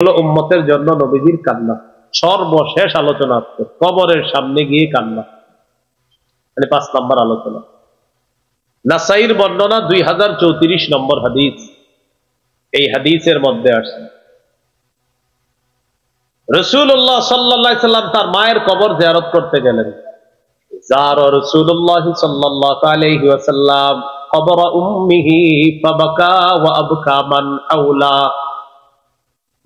হলো উম্মতের জন্য নবীজির কান্না। সর্বশেষ আলোচনা হচ্ছে কবরের সামনে গিয়ে কান্না, মানে 5 নম্বর আলোচনা। নাসাইর বর্ণনা 2034 নম্বর হাদিস। এই হাদিসের মধ্যে আসছে রাসূলুল্লাহ সাল্লাল্লাহু আলাইহি সাল্লাম তার মায়ের কবর জিয়ারত করতে গেলেন। যারা রাসূলুল্লাহ সাল্লাল্লাহু আলাইহি ওয়াসাল্লাম কবর উম্মিহি ফাবাকা ওয়া আবকা মান হাওলা।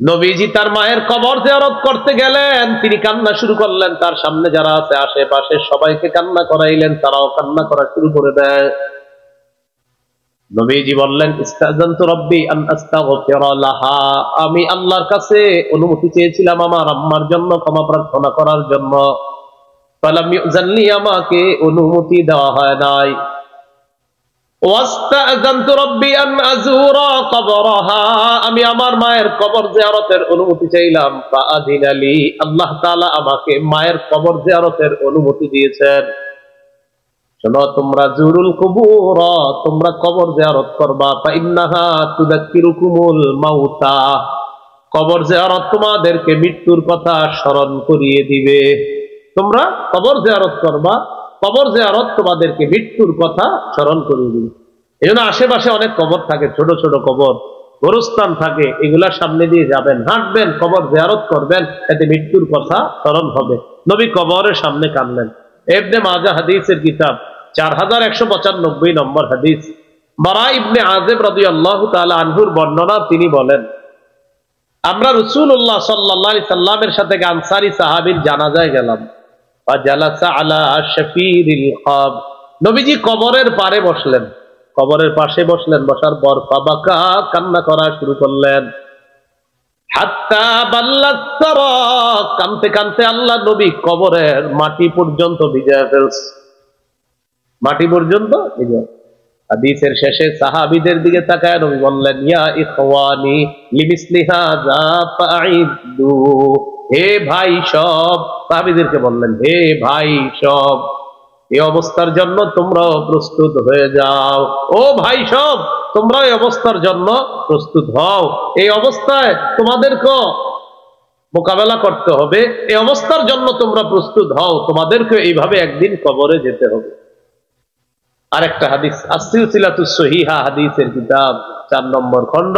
নবীজি তার মায়ের কবর জিয়ারত করতে গেলেন, তিনি কান্না শুরু করলেন। তার সামনে যারা আছে আশেপাশে সবাইকে কান্না করাইলেন, তারাও কান্না করা শুরু করে দেয়। নবীজি বললেন, ইস্তাযানতু রাব্বি আন আস্তাগফিরা লাহা, আমি আল্লাহর কাছে অনুমতি চেয়েছিলাম আমার আম্মার জন্য ক্ষমা প্রার্থনা করার জন্য। ফালাম ইউযাননি, আমাকে অনুমতি দেওয়া হয় নাই। ওয়াস্তাযানতু রাব্বি আন আযুরা কবরাহা, আমি আমার মায়ের কবর জিয়ারতের অনুমতি চাইলাম। ফাআযিনা লি, আল্লাহ তাআলা আমাকে মায়ের কবর জিয়ারতের অনুমতি দিয়েছেন। শোনো, তোমরা জুরুল কুবুর, তোমরা কবর জিয়ারত করবা। ফাইন্নাহা তুযাক্কিরুকুমুল মাউতা, কবর জিয়ারত তোমাদেরকে মৃত্যুর কথা স্মরণ করিয়ে দিবে। তোমরা কবর জিয়ারত করবা, কবর জিয়ারত তোমাদেরকে মৃত্যুর কথা স্মরণ করিয়ে দিবে। এজন্য আশেপাশে অনেক কবর থাকে, ছোট ছোট কবর, গোরস্থান থাকে, এগুলার সামনে দিয়ে যাবেন, হাঁটবেন, কবর জিয়ারত করবেন, এতে মৃত্যুর কথা স্মরণ হবে। নবী কবরের সামনে কাঁদলেন। ইবনে মাজাহ হাদিসের কিতাব 4195 নম্বর হাদিস। বারা ইবনে আযিব রাদিয়াল্লাহু তাআলা আনহুর বর্ণনা, তিনি বলেন, আমরা রাসূলুল্লাহ সাল্লাল্লাহু আলাইহি সাল্লামের সাথে আনসারী সাহাবীর জানাজায় গেলাম। ফাজালাসা আলা শাফীরিল কবর, নবীজি কবরের পারে বসলেন, কবরের পাশে বসলেন। বসার পর ফাবাকা, কান্না করা শুরু করলেন। হাত্তা বাল্লাত সারা, কানতে কানতে আল্লাহ নবী কবরের মাটি পর্যন্ত ভিজায় ফেলছে, মাটি পর্যন্ত ভিজায়। হাদিসের শেষে সাহাবীদের দিকে তাকায় নবী বললেন, ইয়া ইখওয়ানি লিমিসলি হাযা ফাঈদু, হে ভাই সব, সাহাবীদেরকে বললেন, হে ভাই সব, এই অবস্থার জন্য তোমরাও প্রস্তুত হয়ে যাও। ও ভাই সব, তোমরা এই অবস্থার জন্য প্রস্তুত হও। এই অবস্থায় তোমাদেরকে মোকাবেলা করতে হবে, এই অবস্থার জন্য তোমরা প্রস্তুত হও, তোমাদেরকে এইভাবে একদিন কবরে যেতে হবে। আরেকটা হাদিস, আস-সিলসিলাতুস সহিহা হাদিসের কিতাব 4 নম্বর খণ্ড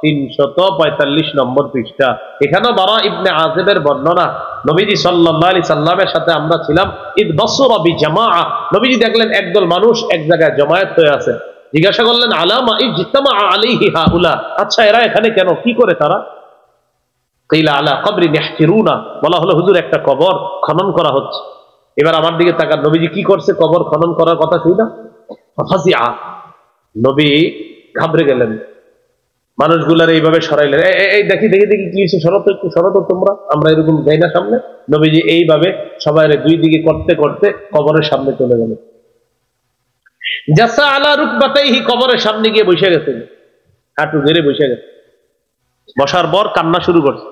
345 নম্বর পৃষ্ঠা। এখানে বারা ইবনে আযিবের বর্ণনা, নবীজি সাল্লাল্লাহু আলাইহি সাল্লামের সাথে আমরা ছিলাম। ইদ বাসরা বিজামাআ, নবীজি দেখলেন একদল মানুষ এক জায়গায় জমায়েত হয়ে আছে। জিজ্ঞাসা করলেন, আলামা ইজতামা আলাইহি হাউলা, আচ্ছা এরা এখানে কেন, কি করে তারা? কিলা আলা কবরি ইয়াহতিরুনা, বলা হলো হুজুর একটা কবর খনন করা হচ্ছে। এবার আমার দিকে তাকান, নবীজি কি করছে? কবর খনন করার কথা শুই না, ফাজিআ, নবী ঘাবড়ে গেলেন। মানুষগুলার এইভাবে সরাইলেন, এই দেখি দেখি দেখি কি হয়েছে, সরত একটু, সরত তোমরা, আমরা এরকম যাই না সামনে। নবীজি এইভাবে সবাই দুই দিকে করতে করতে কবরের সামনে চলে গেলেন। জাসা আলা রুকবাতাইহি, কবরের সামনে গিয়ে বসে গেছেন, হাঁটু গেড়ে বসে গেছে। বসার পর কান্না শুরু করছে।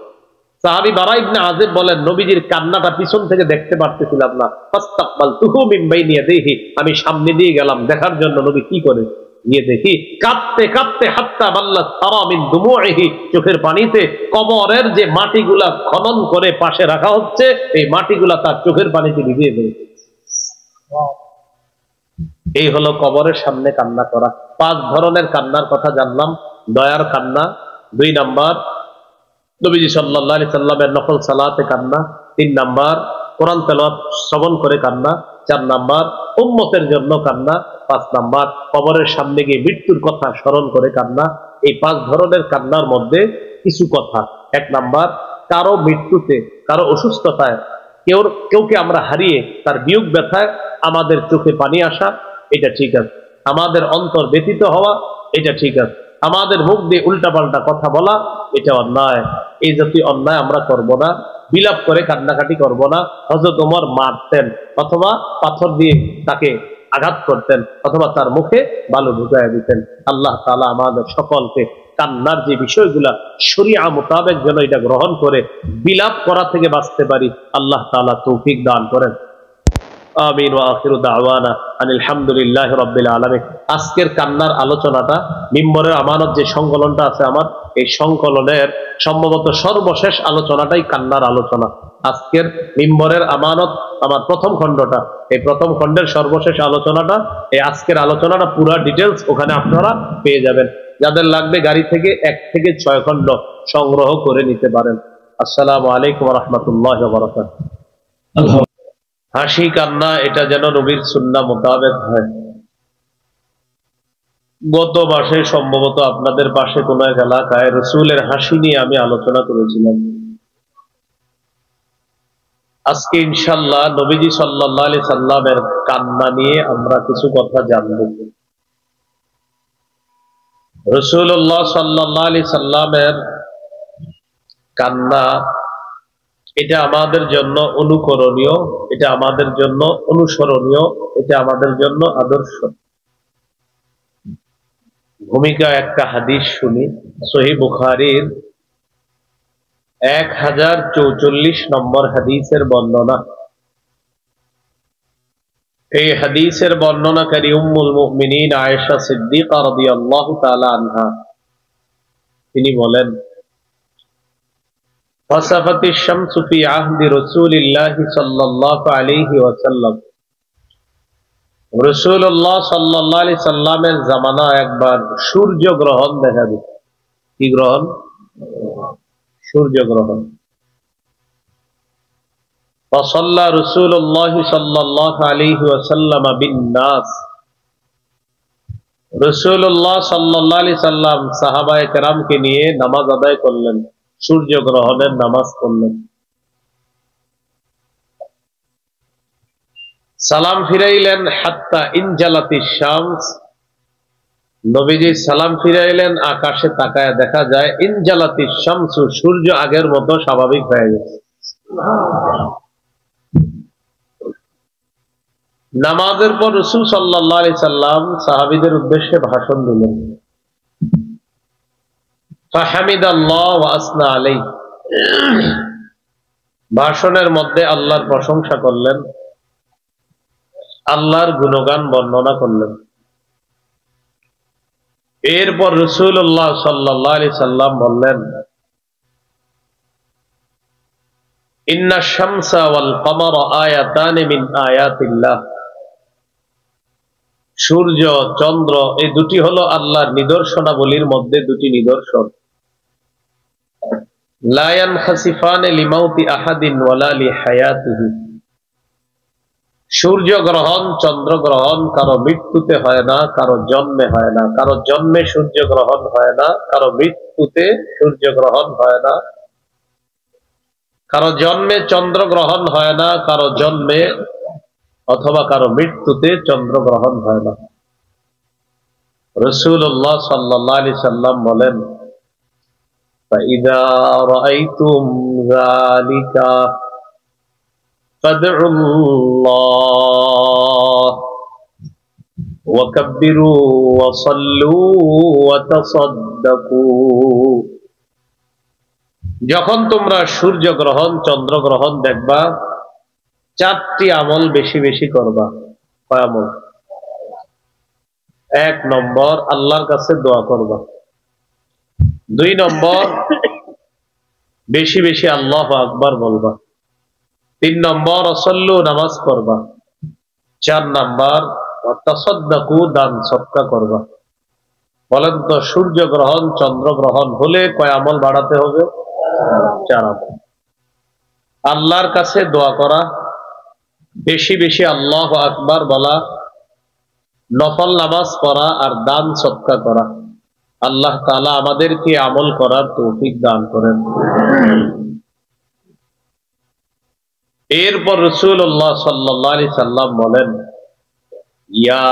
সাহাবী বারা ইবনে আযিব বলেন, নবীজির কান্নাটা পিছন থেকে দেখতে পারতেছিলাম না। ফাস্তাকবালতুহু মিন বাইনি ইয়াদাইহি, আমি সামনে দিয়ে গেলাম দেখার জন্য নবী কি করে। গিয়ে দেখি কাঁদতে কাঁদতে হাত্তা বাল্লাত সারা মিন দুমুইহি, চোখের পানিতে কবরের যে মাটিগুলা খনন করে পাশে রাখা হচ্ছে, এই মাটিগুলা তার চোখের পানিতে ভিজিয়ে ফেলেছে। এই হলো কবরের সামনে কান্না করা। 5 ধরনের কান্নার কথা জানলাম। দয়ার কান্না 2 নাম্বার, নবীজি সাল্লাল্লাহু আলাইহি সাল্লামের নফল সালাতে কান্না 3 নাম্বার, কোরআন তেলাওয়াত শ্রবণ করে কান্না 4 নাম্বার, উম্মতের জন্য কান্না 5 নাম্বার, কবরের সামনে গিয়ে মৃত্যুর কথা স্মরণ করে কান্না। এই 5 ধরনের কান্নার মধ্যে কিছু কথা। 1 নাম্বার, কারো মৃত্যুতে, কারো অসুস্থতায়, কেউকে আমরা হারিয়ে তার বিয়োগ ব্যথায় আমাদের চোখে পানি আসা, এটা ঠিক আছে। আমাদের অন্তর ব্যথিত হওয়া, এটা ঠিক আছে। আমাদের মুখ দিয়ে উল্টাপাল্টা কথা বলা, এটা অন্যায়। এই জাতীয় অন্যায় আমরা করব না। বিলাপ করে কান্নাকাটি করব না। হযরত ওমর মারতেন অথবা পাথর দিয়ে তাকে আঘাত করতেন অথবা তার মুখে বালু ঢুকাইয়া দিতেন। আল্লাহ তাআলা আমাদের সকলকে কান্নার যে বিষয়গুলা শরীআ মোতাবেক যেন এটা গ্রহণ করে বিলাপ করা থেকে বাঁচতে পারি, আল্লাহ তাআলা তৌফিক দান করেন। আমিন ওয়া আখিরু দাওয়ানা আনিল হামদুলিল্লাহি রাব্বিল আলামিন। আজকের কান্নার আলোচনাটা, মিম্বরের আমানত যে সংকলনটা আছে আমার, এই সংকলনের সম্ভবত সর্বশেষ আলোচনাটাই কান্নার আলোচনা। আজকের মিম্বরের আমানত আমার প্রথম খণ্ডটা, এই প্রথম খণ্ডের সর্বশেষ আলোচনাটা, এই আজকের আলোচনাটা পুরো ডিটেলস ওখানে আপনারা পেয়ে যাবেন। যাদের লাগবে গাড়ি থেকে 1 থেকে 6 খণ্ড সংগ্রহ করে নিতে পারেন। আসসালামু আলাইকুম ওয়া রাহমাতুল্লাহি ওয়া বারাকাতুহু। হাসি কান্না এটা যেন নবীর সুন্নাহ মোতাবেক হয়। গত মাসে সম্ভবত আপনাদের পাশে কোন এক এলাকায় রসুলের হাসি নিয়ে আমি আলোচনা করেছিলাম। আজকে ইনশাআল্লাহ নবীজি সাল্লাল্লাহু আলাইহি সাল্লামের কান্না নিয়ে আমরা কিছু কথা জানব। রাসূলুল্লাহ সাল্লাল্লাহু আলাইহি সাল্লামের কান্না এটা আমাদের জন্য অনুকরণীয়, এটা আমাদের জন্য অনুসরণীয়, এটা আমাদের জন্য আদর্শ। ভূমিকা একটা হাদিস শুনি, সহিহ বুখারীর 1044 নম্বর হাদিসের বর্ণনা। এই হাদিসের বর্ণনাকারী উম্মুল মুমিনিন আয়েশা সিদ্দিকা রাদিয়াল্লাহু তাআলা আনহা, তিনি বলেন, ফাসাফাতিশ শামসু ফি আহদি রাসূলিল্লাহি সাল্লাল্লাহু আলাইহি ওয়াসাল্লাম। রাসূলুল্লাহ সাল্লাল্লাহু আলাইহি সাল্লামের জামানা একবার সূর্য গ্রহণ দেখা দিল। কি গ্রহণ? সূর্য গ্রহণ। ফাসাল্লা রাসূলুল্লাহ সাল্লাল্লাহু আলাইহি ওয়াসাল্লাম বিন-নাস। রাসূলুল্লাহ সাল্লাল্লাহু আলাইহি সাল্লাম সাহাবায়ে কেরামকে নিয়ে নামাজ আদায় করলেন, সূর্য গ্রহণের নামাজ পড়লেন। সালাম ফিরাইলেন, হাত্তা ইনজালাতিশ শামস। নবীজি সালাম ফিরাইলেন, আকাশে তাকায় দেখা যায় ইনজালাতিশ শামসু, সূর্য আগের মতো স্বাভাবিক হয়ে গেছে। নামাজের পর রাসূল সাল্লাল্লাহু আলাইহি সাল্লাম সাহাবীদের উদ্দেশ্যে ভাষণ দিলেন। ফাহামিদাল্লাহ ওয়া আসনা আলাইহি। ভাষণের মধ্যে আল্লাহর প্রশংসা করলেন, আল্লাহর গুণগান বর্ণনা করলেন। এরপর রাসূলুল্লাহ সাল্লাল্লাহু আলাইহি সাল্লাম বললেন, ইন্নাশ শামসা ওয়াল কমারা আয়াতান মিন আয়াতিল্লাহ। সূর্য চন্দ্র এই দুটি হলো আল্লাহর নিদর্শনাবলীর মধ্যে দুটি নিদর্শন। লা ইয়ানখাসিফান লিমাউতি আহাদিন ওয়ালা লিহায়াতিহি। সূর্য গ্রহণ চন্দ্র গ্রহণ কারো মৃত্যুতে হয় না, কারো জন্মে হয় না। কারো জন্মে সূর্য গ্রহণ হয় না, কারো মৃত্যুতে সূর্য গ্রহণ হয় না। কারো জন্মে চন্দ্র গ্রহণ হয় না, কারো জন্মে অথবা কারো মৃত্যুতে চন্দ্র গ্রহণ হয় না। রাসূলুল্লাহ সাল্লাল্লাহু আলাইহি সাল্লাম বলেন, ফাইদা রাআইতুম যালিকা ফাদউল্লাহ ওয়া কাব্বিরু ওয়া সাল্লু ওয়া তাসাদ্দাকু। যখন তোমরা সূর্য গ্রহণ চন্দ্র গ্রহণ দেখবা, 4টি আমল বেশি বেশি করবা। কয় আমল? 1 নম্বর, আল্লাহর কাছে দোয়া করবা। 2 নম্বর, বেশি বেশি আল্লাহু আকবার বলবা। 3 নম্বর, সাল্লু, নামাজ পড়বা। 4 নম্বর, তাসাদ্দাকু, দান সদকা করবা। বলেন তো, সূর্য গ্রহণ চন্দ্র গ্রহণ হলে কয় আমল বাড়াতে হবে? 4 আমল। আল্লাহর কাছে দোয়া করা, বেশি বেশি আল্লাহু আকবার বলা, নফল নামাজ পড়া আর দান সদকা করা। আল্লাহ তাআলা আমাদেরকে আমল করার তৌফিক দান করেন। এরপর রাসূলুল্লাহ সাল্লাল্লাহু আলাইহি সাল্লাম বলেন, ইয়া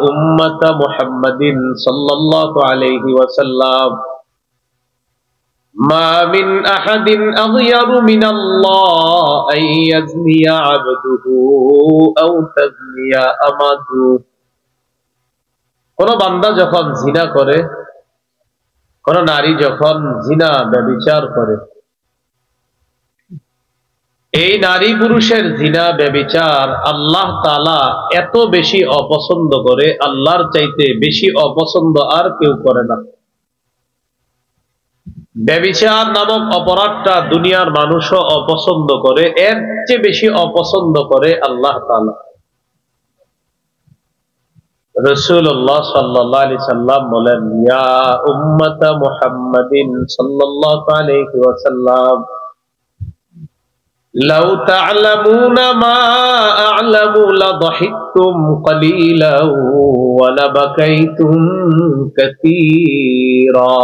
উম্মাতা মুহাম্মাদিন সাল্লাল্লাহু আলাইহি ওয়াসাল্লাম, মা মিন আহাদিন আগয়ারু মিনাল্লাহ আন ইয়াজনিয়া আবদুহু আও তাজনিয়া আমাতু। কোন বান্দা যখন জিনা করে, কোন নারী যখন জিনা ব্যভিচার করে, এই নারী পুরুষের জিনা ব্যভিচার আল্লাহ তাআলা এত বেশি অপছন্দ করে, আল্লাহর চাইতে বেশি অপছন্দ আর কেউ করে না। ব্যভিচার নামক অপরাধটা দুনিয়ার মানুষও অপছন্দ করে, এর চেয়ে বেশি অপছন্দ করে আল্লাহ তাআলা। রাসূলুল্লাহ সাল্লাল্লাহু আলাইহি সাল্লাম বলেন, ইয়া উম্মাতা মুহাম্মাদিন সাল্লাল্লাহু আলাইহি ওয়াসাল্লাম, লাউ তা'লামুনা মা আ'লামু লাযহিকতুম ক্বালীলান ওয়া লাবাকাইতুম কাসীরা।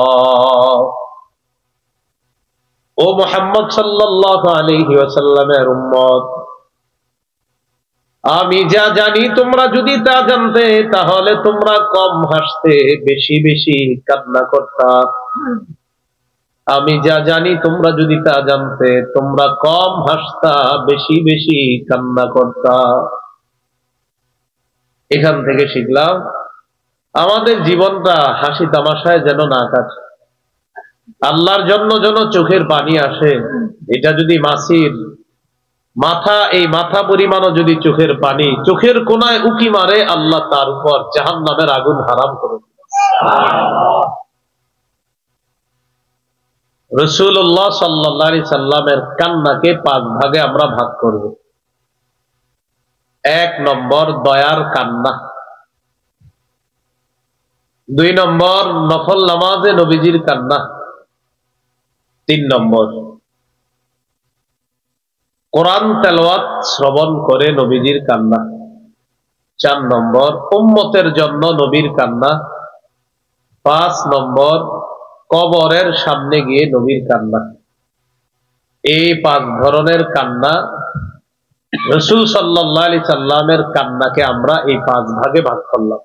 ও মুহাম্মদ সাল্লাল্লাহু আলাইহি ওয়াসাল্লামের উম্মত, আমি যা জানি তোমরা যদি তা জানতে, তাহলে তোমরা কম হাসতে, বেশি বেশি কান্না করতা। আমি যা জানি তোমরা যদি তা জানতে, তোমরা কম হাসতা, বেশি বেশি কান্না করতা। এখান থেকে শিখলাম আমাদের জীবনটা হাসি তামাশায় যেন না কাটে, আল্লাহর জন্য যেন চোখের পানি আসে। এটা যদি মাছির মাথা, এই মাথা পরিমাণও যদি চোখের পানি চোখের কোনায় উকি মারে, আল্লাহ তার উপর জাহান্নামের আগুন হারাম করে। রাসূলুল্লাহ সাল্লাল্লাহু আলাইহি সাল্লামের কান্নাকে 5 ভাগে আমরা ভাগ করব। 1 নম্বর দয়ার কান্না, 2 নম্বর নফল নামাজে নবীজির কান্না, 3 নম্বর কোরআন তেলাওয়াত শ্রবণ করে নবীজির কান্না, 4 নম্বর উম্মতের জন্য নবীর কান্না, 5 নম্বর কবরের সামনে গিয়ে নবীর কান্না। এই 5 ধরনের কান্না, রাসূল সাল্লাল্লাহু আলাইহি সাল্লামের কান্নাকে আমরা এই 5 ভাগে ভাগ করলাম।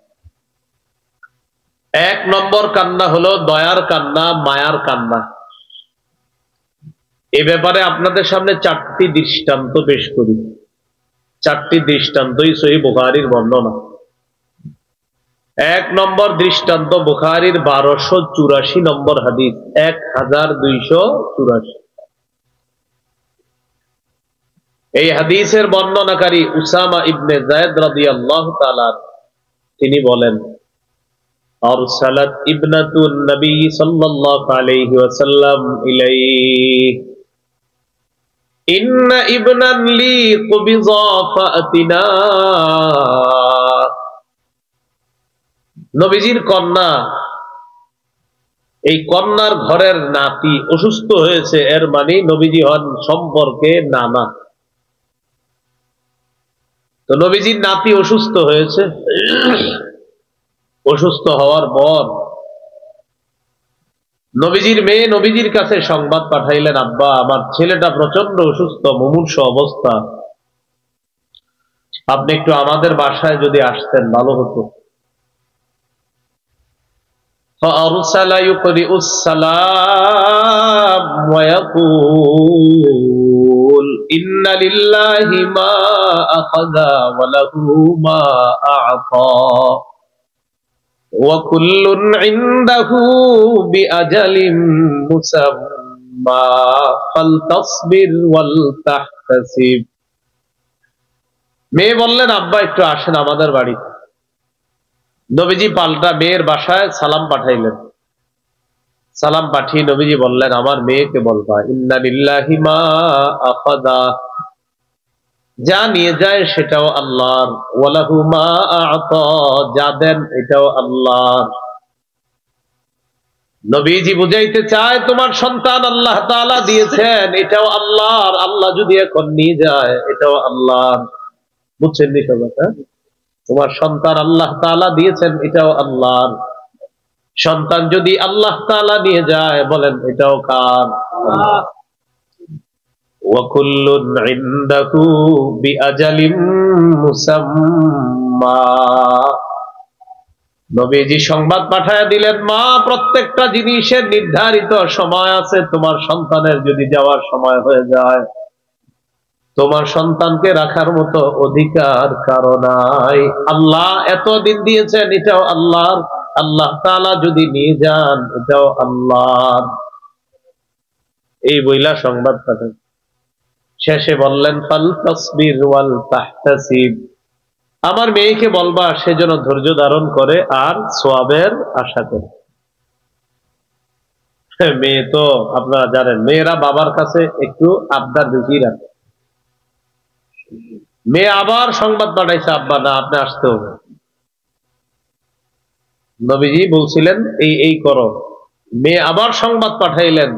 1 নম্বর কান্না হলো দয়ার কান্না, মায়ার কান্না। এ ব্যাপারে আপনাদের সামনে 4টি দৃষ্টান্ত পেশ করি। 4টি দৃষ্টান্তই সহিহ বুখারীর বর্ণনা। 1 নম্বর দৃষ্টান্ত বুখারীর 1284 নম্বর হাদিস, 1284। এই হাদিসের বর্ণনাকারী উসামা ইবনে যায়েদ রাদিয়াল্লাহু তাআলা, তিনি বলেন, আরসালাত ইবনাতুন নবী সাল্লাল্লাহু আলাইহি ওয়াসাল্লাম ইলাইহি ইন্না ইবনান লি কুবিযা ফাতিনা। নবীজির কন্যা, এই কন্যার ঘরের নাতি অসুস্থ হয়েছে, এর মানে নবীজি হন সম্পর্কে নানা। তো নবীজির নাতি অসুস্থ হয়েছে, অসুস্থ হওয়ার পর নবীজির মেয়ে নবীজির কাছে সংবাদ পাঠাইলেন, আব্বা আমার ছেলেটা প্রচন্ড অসুস্থ, মুমূর্ষু অবস্থা, আপনি একটু আমাদের বাসায় যদি আসতেন ভালো হতো। فأرسل يقرئ السلام ويقول إن لله ما أخذ وله ما أعطى وكل عنده بأجل مسمى فلتصبر ولتحتسب। মেয়ে বললেন, আব্বা একটু আসেন আমাদের বাড়ি। নবীজি পাল্টা মেয়ের বাসায় সালাম পাঠাইলেন। সালাম পাঠিয়ে নবীজি বললেন, আমার মেয়েকে বলবা ইন্না লিল্লাহি মা আখাযা, যা নিয়ে যায় সেটাও আল্লাহর, ওয়া লাহু মা আ'তা, যা দেন এটাও আল্লাহর। নবীজি বুঝাইতে চায়, তোমার সন্তান আল্লাহ তাআলা দিয়েছেন, এটাও আল্লাহর, আল্লাহ যদি এখন নিয়ে যায় এটাও আল্লাহর। বুঝছেন নি সবাই? তোমার সন্তান আল্লাহ তাআলা দিয়েছেন, এটাও আল্লাহর। সন্তান যদি আল্লাহ তাআলা নিয়ে যায়, বলেন এটাও কার? ওয়া কুল্লুন ইনদাহু বিআজালিম মুসাম্মা। নবীজি সংবাদ পাঠায়া দিলেন, মা প্রত্যেকটা জিনিসের নির্ধারিত সময় আছে, তোমার সন্তানের যদি যাওয়ার সময় হয়ে যায়, তোমার সন্তানকে রাখার মতো অধিকার কারো নাই। আল্লাহ এতদিন দিয়েছেন, এটাও আল্লাহর, আল্লাহ তাআলা যদি নিয়ে যান এটাও আল্লাহর। এই বইলা সংবাদ পাঠান। শেষে বললেন ফাল তাসবির ওয়াল তাহতাসিব, আমার মেয়েকে বলবা সে যেন ধৈর্য ধারণ করে আর সওয়াবের আশা করে। মেয়ে তো আপনারা জানেন, মেয়েরা বাবার কাছে একটু আবদার বেশি রাখে। মেয়ে আবার সংবাদ পাঠাইছে, আব্বা না আপনি আসতে হবে। নবীজি বলছিলেন এই করো, মেয়ে আবার সংবাদ পাঠাইলেন,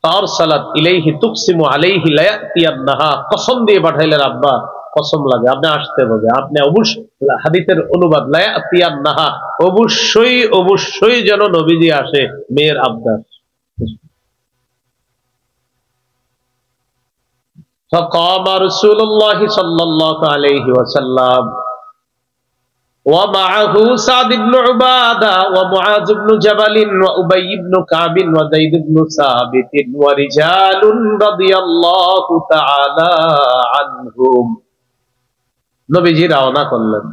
আরসালাত ইলাইহি তুকসিমু আলাইহি লা ইয়াতিয়ান্নাহা, কসম দিয়ে পাঠাইলেন, আব্বা কসম লাগে আপনি আসতে হবে, আপনি অবশ্যই, হাদিসের অনুবাদ লা ইয়াতিয়ান্নাহা, অবশ্যই অবশ্যই যেন নবীজি আসে, মেয়ের আবদার। فقام رسول الله صلى الله عليه وسلم ومعه سعد بن عبادة ومعاذ بن جبل وأبي بن كعب وزيد بن ثابت ورجال رضي الله تعالى عنهم। নবীজি রওনা করলেন,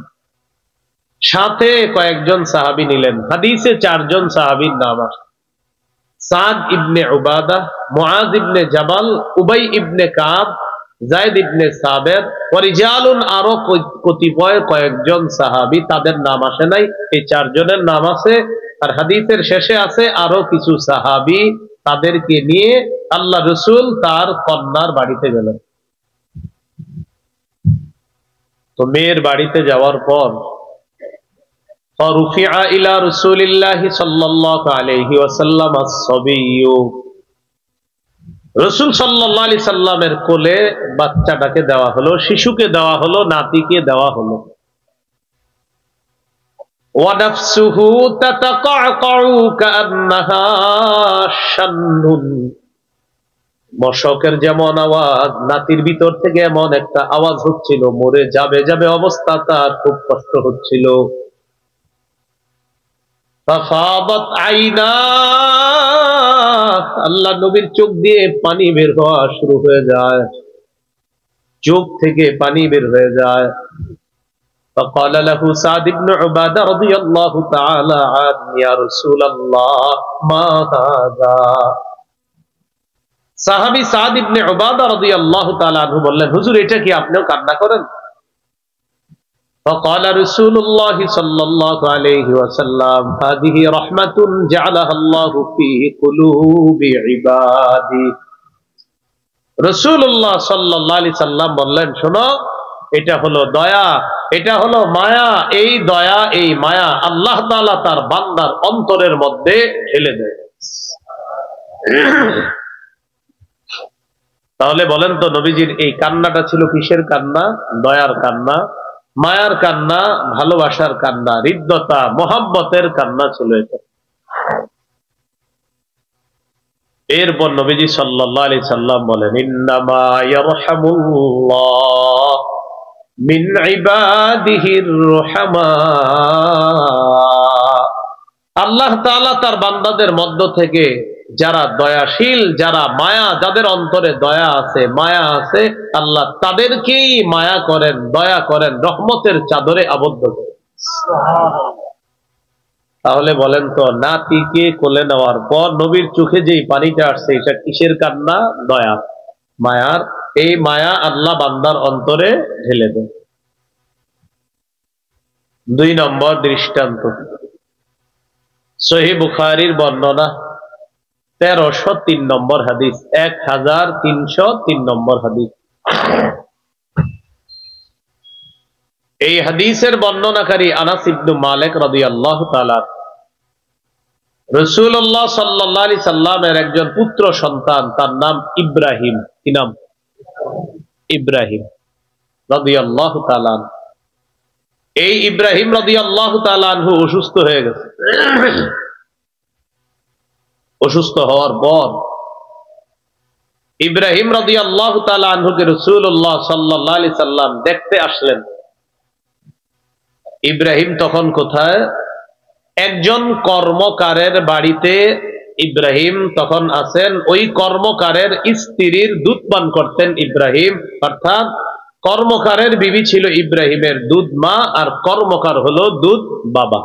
সাথে কয়েকজন সাহাবী নিলেন। হাদিসে 4 জন সাহাবীর নাম আছে, সাদ ইবনে উবাদা, মুআজ ইবনে জাবাল, উবাই ইবনে কাব, যায়েদ ইবনে সাবিত, ওয়ারিজালুন, আরো কতিপয় কয়েকজন সাহাবী, তাদের নাম আসে নাই, এই 4 জনের নাম আছে। আর হাদিসের শেষে আছে আরো কিছু সাহাবী, তাদেরকে নিয়ে আল্লাহ রাসূল তার কন্যার বাড়িতে গেলেন। তো মেয়ের বাড়িতে যাওয়ার পর فرفع إلى رسول الله صلى الله عليه وسلم الصبي, রাসূল সাল্লাল্লাহু আলাইহি সাল্লামের কোলে বাচ্চাটাকে দেওয়া হলো, শিশুকে দেওয়া হলো, নাতিকে দেওয়া হলো। ওয়া নাফসুহু তাতাকাউ কান্নাহা শান্নুন, মশকের যেমন আওয়াজ, নাতির ভিতর থেকে এমন একটা আওয়াজ হচ্ছিল, মরে যাবে যাবে অবস্থা, তার খুব কষ্ট হচ্ছিল। ফাফাদাত আইনা, আল্লাহ নবীর চোখ দিয়ে পানি বের হওয়া শুরু হয়ে যায়, চোখ থেকে পানি বের হয়ে যায়। فقال له سعد بن عبادة رضي الله تعالى عنه يا رسول الله ما هذا, সাহাবী সাদ ইবনে উবাদা রাদিয়াল্লাহু তাআলা আনহু বললেন, হুজুর এটা কি আপনিও কান্না করেন? فقال رسول الله صلى الله عليه وسلم هذه رحمة جعلها الله في قلوب عباده। রাসূলুল্লাহ সাল্লাল্লাহু আলাইহি সাল্লাম বললেন, শোনো, এটা হলো দয়া, এটা হলো মায়া, এই দয়া এই মায়া আল্লাহ তাআলা তার বান্দার অন্তরের মধ্যে ঢেলে দেয়। তাহলে বলেন তো, নবীজির এই কান্নাটা ছিল কিসের কান্না? দয়ার কান্না, মায়ার কান্না, ভালোবাসার কান্না, হৃদ্যতা, মোহাব্বতের কান্না ছিল এটা। এরপর নবীজি সাল্লাল্লাহু আলাইহি সাল্লাম বলেন, ইন্নামা ইয়ারহামুল্লাহ মিন ইবাদিহির রুহামা, আল্লাহ তাআলা তার বান্দাদের মধ্য থেকে যারা দয়াশীল, যারা মায়া, যাদের অন্তরে দয়া আছে, মায়া আছে, আল্লাহ তাদেরকেই মায়া করেন, দয়া করেন, রহমতের চাদরে আবদ্ধ করেন। তাহলে বলেন তো, নাতিকে কোলে নেওয়ার পর নবীর চোখে যেই পানিটা আসছে, এটা কিসের কান্না? দয়া, মায়ার। এই মায়া আল্লাহ বান্দার অন্তরে ঢেলে দেন। 2 নম্বর দৃষ্টান্ত, সহিহ বুখারীর বর্ণনা 1303 নম্বর হাদিস, 1303 নম্বর হাদিস। এই হাদিসের বর্ণনাকারী আনাস ইবনে মালিক রাদিয়াল্লাহু তাআলা, রাসূলুল্লাহ সাল্লাল্লাহু আলাইহি সাল্লামের একজন পুত্র সন্তান, তার নাম ইব্রাহিম। কি নাম? ইব্রাহিম রাদিয়াল্লাহু তাআলা। এই ইব্রাহিম রাদিয়াল্লাহু তাআলা আনহু অসুস্থ হয়ে গেছে। অসুস্থ হওয়ার পর ইব্রাহিম রাদিয়াল্লাহু তাআলা আনহুকে রাসূলুল্লাহ সাল্লাল্লাহু আলাইহি সাল্লাম দেখতে আসলেন। ইব্রাহিম তখন কোথায়? একজন কর্মকারের বাড়িতে ইব্রাহিম তখন আছেন। ওই কর্মকারের স্ত্রীর দুধ পান করতেন ইব্রাহিম, অর্থাৎ কর্মকারের বিবি ছিল ইব্রাহিমের দুধ মা, আর কর্মকার হলো দুধ বাবা।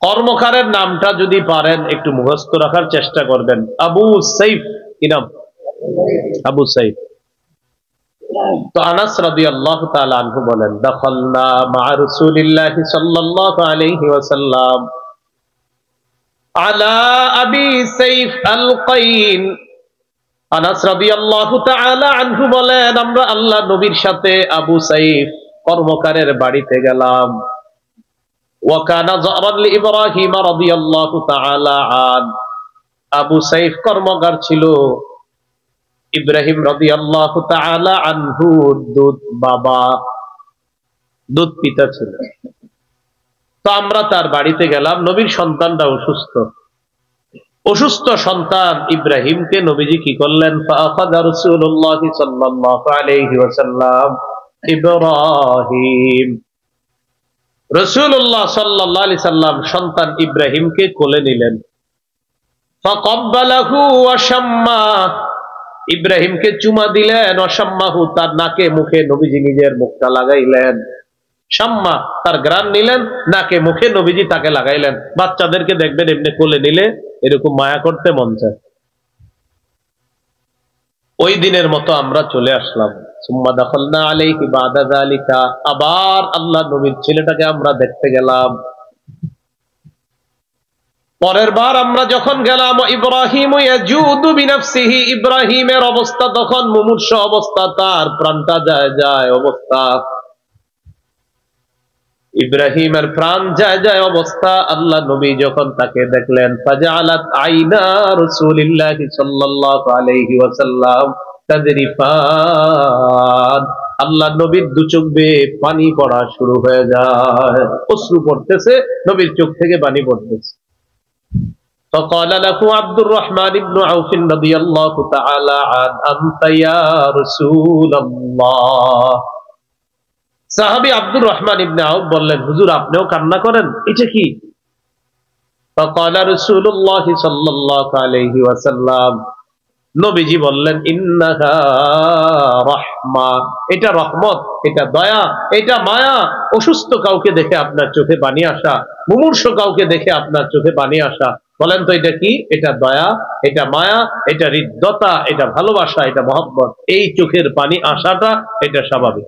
কর্মকারের নামটা যদি পারেন একটু মুখস্থ রাখার চেষ্টা করবেন, আবু সাইফ। কি নাম? আবু সাইফ। তো আনাস রাদিয়াল্লাহু তাআলা আনহু বলেন, দাখালনা মা রাসূলিল্লাহি সাল্লাল্লাহু আলাইহি ওয়াসাল্লাম আলা আবি সাইফ আল কাইন। আনাস রাদিয়াল্লাহু তাআলা আনহু বলেন, আমরা আল্লাহ নবীর সাথে আবু সাইফ কর্মকারের বাড়িতে গেলাম। ওয়া কানা যারান লি ইব্রাহিম রাদিয়াল্লাহু তাআলা আন। আবু সাইফ কর্মকার ছিল ইব্রাহিম রাদিয়াল্লাহু তাআলা আনহু দুধ বাবা, দুধ পিতা ছিল। তো আমরা তার বাড়িতে গেলাম। নবীর সন্তানটা অসুস্থ। অসুস্থ সন্তান ইব্রাহিমকে নবীজি কি করলেন? ফাআখাযা রাসূলুল্লাহ সাল্লাল্লাহু আলাইহি ওয়াসাল্লাম ইব্রাহিম। রাসূলুল্লাহ সাল্লাল্লাহু আলাইহি সাল্লাম সন্তান ইব্রাহিমকে কোলে নিলেন। ফাকাব্বালাহু ওয়া শাম্মা। ইব্রাহিমকে চুমা দিলেন। অসাম্মাহু, তার নাকে মুখে নবীজি নিজের মুখটা লাগাইলেন। শাম্মা, তার ঘ্রাণ নিলেন, নাকে মুখে নবীজি তাকে লাগাইলেন। বাচ্চাদেরকে দেখবেন এমনি কোলে নিলে এরকম মায়া করতে মন চায়। ওই দিনের মতো আমরা চলে আসলাম। সুম্মা দাখালনা আলাইহি বাদা যালিকা। আবার আল্লাহ নবীর ছেলেটাকে আমরা দেখতে গেলাম। পরের বার আমরা যখন গেলাম, ইব্রাহিম ইয়াজুদু বিনাফসিহি। ইব্রাহিমের অবস্থা তখন মুমূর্ষ অবস্থা, তার প্রাণটা যায় যায় অবস্থা। ইব্রাহিমের প্রাণ যায় যায় অবস্থা। আল্লাহ নবী যখন তাকে দেখলেন, ফাজআলাত আইনা রাসূলিল্লাহি সাল্লাল্লাহু আলাইহি ওয়াসাল্লাম তাজরিফান। আল্লাহ নবীর দু চোখ বেয়ে পানি পড়া শুরু হয়ে যায়, অশ্রু পড়তেছে, নবীর চোখ থেকে পানি পড়তেছে। فقال له عبد الرحمن بن عوف رضي الله تعالى عنه أنت يا رسول الله। সাহাবী আব্দুর রহমান ইবনে আউফ বললেন, হুজুর আপনিও কান্না করেন, এটা কি? فقال رسول الله صلى الله عليه وسلم। নবীজি বললেন, ইন্নাহা রাহমা। এটা রহমত, এটা দয়া, এটা মায়া। অসুস্থ কাউকে দেখে আপনার চোখে পানি আসা, মুমূর্ষ কাউকে দেখে আপনার চোখে পানি আসা, বলেন তো এটা কি? এটা দয়া, এটা মায়া, এটা হৃদ্যতা, এটা ভালোবাসা, এটা মহব্বত। এই চোখের পানি আসাটা এটা স্বাভাবিক।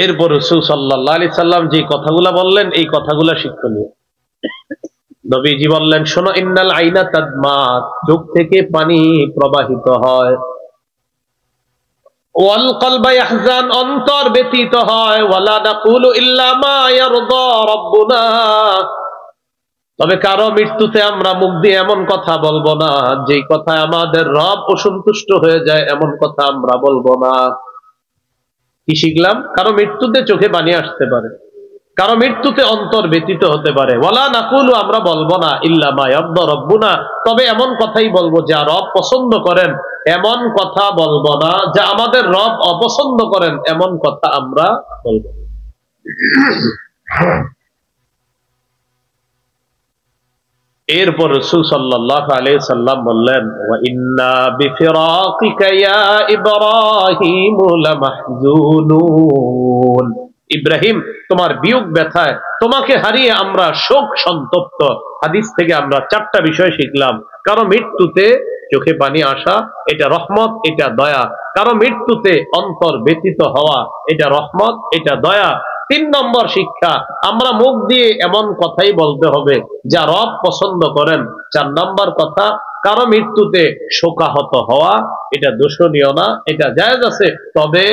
এরপর রাসূল সাল্লাল্লাহু আলাইহি সাল্লাম যে কথাগুলা বললেন, এই কথাগুলা শিক্ষণীয়। নবীজি বললেন, শোনো, ইন্নাল আইনা তাদমা। চোখ থেকে পানি প্রবাহিত হয়। ওয়াল কলবা ইয়াহজান। অন্তর ব্যথিত হয়। ওয়ালা নাকুলু ইল্লা মা ইয়ারদা রাব্বুনা। তবে কারো মৃত্যুতে আমরা মুখ দিয়ে এমন কথা বলবো না যেই কথায় আমাদের রব অসন্তুষ্ট হয়ে যায়, এমন কথা আমরা বলবো না। কি শিখলাম? কারো মৃত্যুতে চোখে পানি আসতে পারে, কারো মৃত্যুতে অন্তর ব্যতীত হতে পারে। ওয়ালা নাকুলু, আমরা বলবো না, ইল্লা মা ইয়ারদা রাব্বুনা, তবে এমন কথাই বলবো যা রব পছন্দ করেন। এমন কথা বলবো না যা আমাদের রব অপছন্দ করেন, এমন কথা আমরা বলবো। এরপর রাসূল সাল্লাল্লাহু আলাইহি সাল্লাম বললেন, ওয়া ইন্না বিফিরাকিকা ইয়া ইব্রাহিম লামাহজুনুন। ইব্রাহিম, তোমার বিয়োগ ব্যথায়, তোমাকে হারিয়ে আমরা শোক সন্তপ্ত। হাদিস থেকে আমরা চারটা বিষয় শিখলাম। কারো মৃত্যুতে চোখে পানি আসা, এটা রহমত, এটা দয়া। কারো মৃত্যুতে অন্তর ব্যথিত হওয়া, এটা রহমত, এটা দয়া। 3 নম্বর শিক্ষা, আমরা মুখ দিয়ে এমন কথাই বলতে হবে যা রব পছন্দ করেন। 4 নম্বর কথা, কারো মৃত্যুতে শোকাহত হওয়া এটা দোষণীয় না, এটা জায়েজ আছে। তবে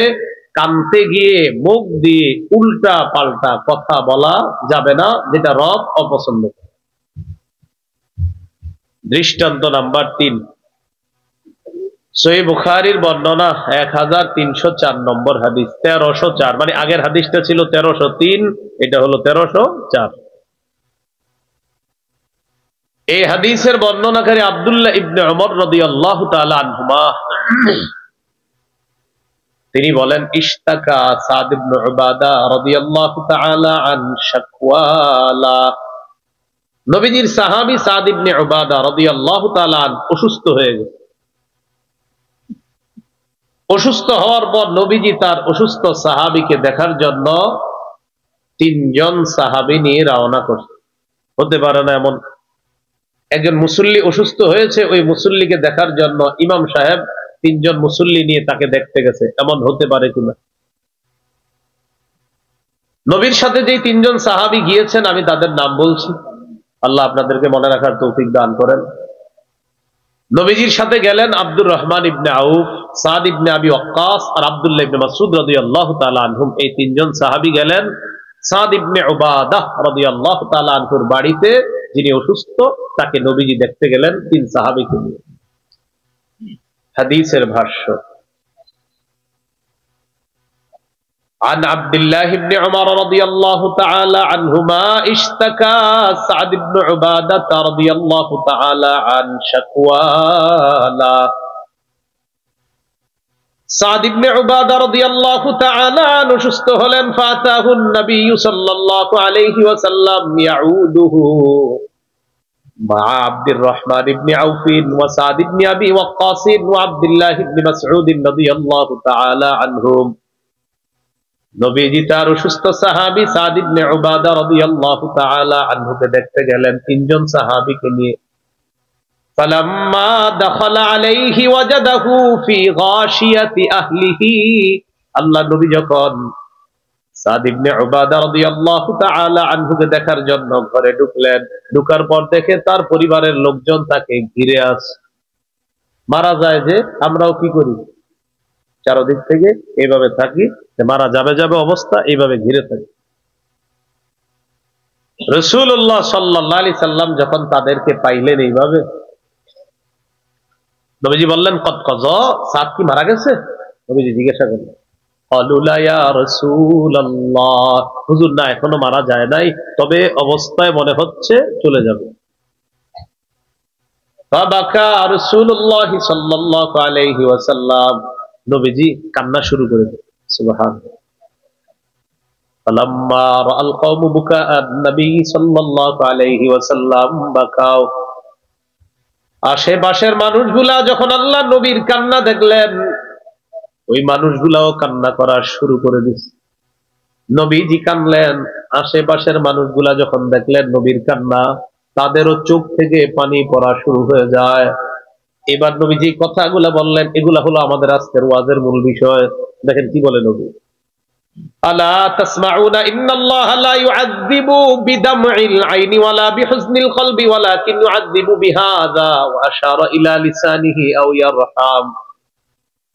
কানতে গিয়ে মুখ দিয়ে উল্টা পাল্টা কথা বলা যাবে না, যেটা রব অপছন্দ করে। দৃষ্টান্ত নাম্বার 3, সহিহ বুখারীর বর্ণনা 1304 নম্বর হাদিস, 1304, মানে আগের হাদিসটা ছিল 1303, এটা হলো 1304। এই হাদিসের বর্ণনাকারী আব্দুল্লাহ ইবনে উমর রাদিয়াল্লাহু তাআলা আনহুমা। তিনি বলেন, ইশতাকা সাদ ইবনে উবাদা রাদিয়াল্লাহু তাআলা আন শাকওয়ালা। নবীজির সাহাবী সাদ ইবনে উবাদা রাদিয়াল্লাহু তাআলা অসুস্থ হয়ে গেছে। অসুস্থ হওয়ার পর নবীজি তার অসুস্থ সাহাবীকে দেখার জন্য 3 জন সাহাবী নিয়ে রওনা করছে। হতে পারে না এমন, একজন মুসল্লি অসুস্থ হয়েছে, ওই মুসল্লিকে দেখার জন্য ইমাম সাহেব 3 জন মুসল্লি নিয়ে তাকে দেখতে গেছে, এমন হতে পারে কিনা? নবীর সাথে যে 3 জন সাহাবী গিয়েছেন, আমি তাদের নাম বলছি, আল্লাহ আপনাদেরকে মনে রাখার তৌফিক দান করেন। নবীজির সাথে গেলেন আব্দুর রহমান ইবনে আউফ, সাদ ইবনে আবি ওয়াক্কাস আর আব্দুল্লাহ ইবনে মাসউদ রাদিয়াল্লাহু তাআলা আনহুম। এই 3 জন সাহাবী গেলেন সাদ ইবনে উবাদাহ রাদিয়াল্লাহু তাআলা আনহুর বাড়িতে, যিনি অসুস্থ, তাকে নবীজি দেখতে গেলেন 3 সাহাবীকে নিয়ে। হাদিসের ভাষ্য, عن عبد الله بن عمر رضي الله تعالى عنهما اشتكى سعد بن عبادة رضي الله تعالى عن شكوى له। সাদ ইবনে উবাদা রাদিয়াল্লাহু তাআলা আনহু সুস্থ হলেন, ফাতাহু নবী সাল্লাল্লাহু আলাইহি ওয়াসাল্লাম ইয়াউদুহু মা আব্দুর রহমান ইবনে আউফ ওয়া সাদ ইবনে আবি ওয়াক্কাস ওয়া আব্দুল্লাহ ইবনে মাসউদ রাদিয়াল্লাহু তাআলা আনহুম। নবীজি তার অসুস্থ সাহাবী সাদ ইবনে উবাদা রাদিয়াল্লাহু তাআলা আনহুকে দেখতে গেলেন 3 জন সাহাবীকে নিয়ে। ফালাম্মা দাখালা আলাইহি ওয়াজাদাহু ফি গাশিয়াতি আহলিহি। আল্লাহ নবী যখন সাদ ইবনে উবাদা রাদিয়াল্লাহু তাআলা আনহুকে দেখার জন্য ঘরে ঢুকলেন, ঢুকার পর দেখে তার পরিবারের লোকজন তাকে ঘিরে আছে। মারা যায় যে আমরাও কি করি, চারদিক থেকে এইভাবে থাকি, মারা যাবে যাবে অবস্থা, এইভাবে ঘিরে থাকি। রাসূলুল্লাহ সাল্লাল্লাহু আলাইহি সাল্লাম যখন তাদেরকে পাইলেন এইভাবে, নবীজি বললেন কদ কাযা, সাদ কি মারা গেছে? নবীজি জিজ্ঞাসা করলেন, ক্বালু লা ইয়া রাসূলুল্লাহ, হুজুর না, এখনো মারা যায় নাই, তবে অবস্থায় মনে হচ্ছে চলে যাবে। ফাবাকা রাসূলুল্লাহ সাল্লাল্লাহু আলাইহি ওয়াসাল্লাম, নবীজি কান্না শুরু করে দিলেন। সুবহানাল্লাহ। ফালাম্মা রাআল কওমু বুকাআন নবী সাল্লাল্লাহু আলাইহি ওয়াসাল্লাম বাকাও। আশেপাশের মানুষগুলা যখন আল্লাহ নবীর কান্না দেখলেন, ওই মানুষগুলাও কান্না করা শুরু করে দিছে। নবীজি কানলেন, আশেপাশের মানুষগুলা যখন দেখলেন নবীর কান্না, তাদেরও চোখ থেকে পানি পড়া শুরু হয়ে যায়। এবার নবীজি কথাগুলা বললেন, এগুলা হলো আমাদের আজকের ওয়াজের মূল বিষয়। দেখেন কি বলে নবী, আলা তাসমাউনা ইন্নাল্লাহা লা ইউআযযিবু বিদামইল আইনি ওয়ালা বিহুজনিল কলবি ওয়ালাকিন ইউআযযিবু বিহাযা ওয়া আশারা ইলা লিসানিহি আও ইয়ারহাম।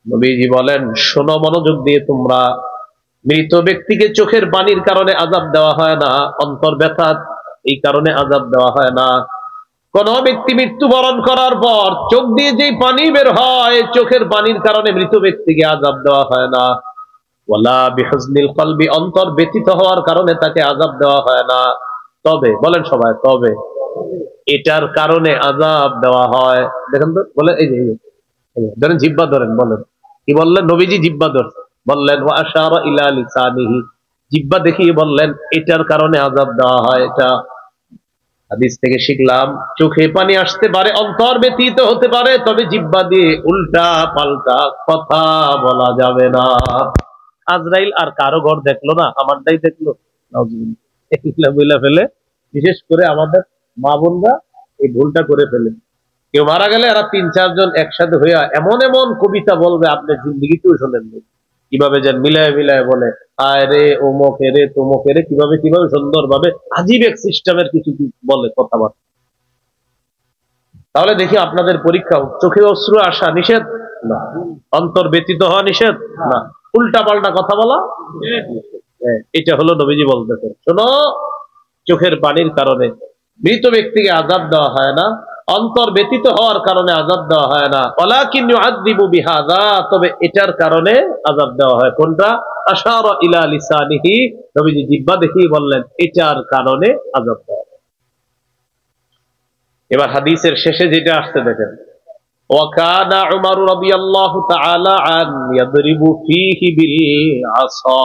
নবীজি বলেন, শোনো মনোযোগ দিয়ে তোমরা, মৃত ব্যক্তিকে চোখের পানির কারণে আযাব দেওয়া হয় না, অন্তর ব্যথা এই কারণে আযাব দেওয়া হয় না। কোন ব্যক্তি মৃত্যুবরণ করার পর চোখ দিয়ে যে পানি বের হয়, চোখের পানির কারণে মৃত ব্যক্তিকে আযাব দেওয়া হয় না। ওয়ালা বিহুজনিল কলবি, অন্তর ব্যথিত হওয়ার কারণে তাকে আযাব দেওয়া হয় না। তবে বলেন সবাই, তবে এটার কারণে আযাব দেওয়া হয়। দেখেন তো, বলে এই যে ধরেন জিহ্বা ধরেন, বলেন কি বললেন নবীজি? জিহ্বা ধর বললেন, ওয়া আশারা ইলা লিসানিহি, জিহ্বা দেখিয়ে বললেন এটার কারণে আযাব দেওয়া হয়। এটা হাদিস থেকে শিখলাম, চোখে পানি আসতে পারে, অন্তর ব্যথিত হতে পারে, তবে জিহ্বা দিয়ে উল্টা পাল্টা কথা বলা যাবে না। আজরাইল আর কারো ঘর দেখলো না, আমারটাই দেখলো, বইলা ফেলে। বিশেষ করে আমাদের মা বোনরা এই ভুলটা করে ফেলে। কেউ মারা গেলে এরা 3-4 জন একসাথে হইয়া এমন এমন কবিতা বলবে, আপনি জিন্দিগিতেও শোনেননি। কিভাবে যেন মিলায় মিলায় বলে, আয় রে অমুক রে তমুক রে, কিভাবে কিভাবে সুন্দর ভাবে আজীব এক সিস্টেমের কিছু বলে কথাবার্তা। তাহলে দেখি আপনাদের পরীক্ষা, চোখে অশ্রু আসা নিষেধ না, অন্তর ব্যতীত হওয়া নিষেধ না, উল্টা পাল্টা কথা বলা, এটা হলো নবীজি বলতেছেন, শোনো, চোখের পানির কারণে মৃত ব্যক্তিকে আযাব দেওয়া হয় না, অন্তর ব্যতীত হওয়ার কারণে আযাব দেওয়া হয় না। ওয়ালাকিন ইউআযযিবু বিহাযা, তবে এটার কারণে আযাব দেওয়া হয়। কোনটা? আশারা ইলা লিসানিহি, নবীজি জিহ্বা দেখিয়ে বললেন এটার কারণে আযাব দেওয়া হয়। এবার হাদিসের শেষে যেটা আসছে দেখেন, ওয়াকানা উমর রাদিয়াল্লাহু তাআলা আন ইয়াদরিবু ফীহি বিল আসা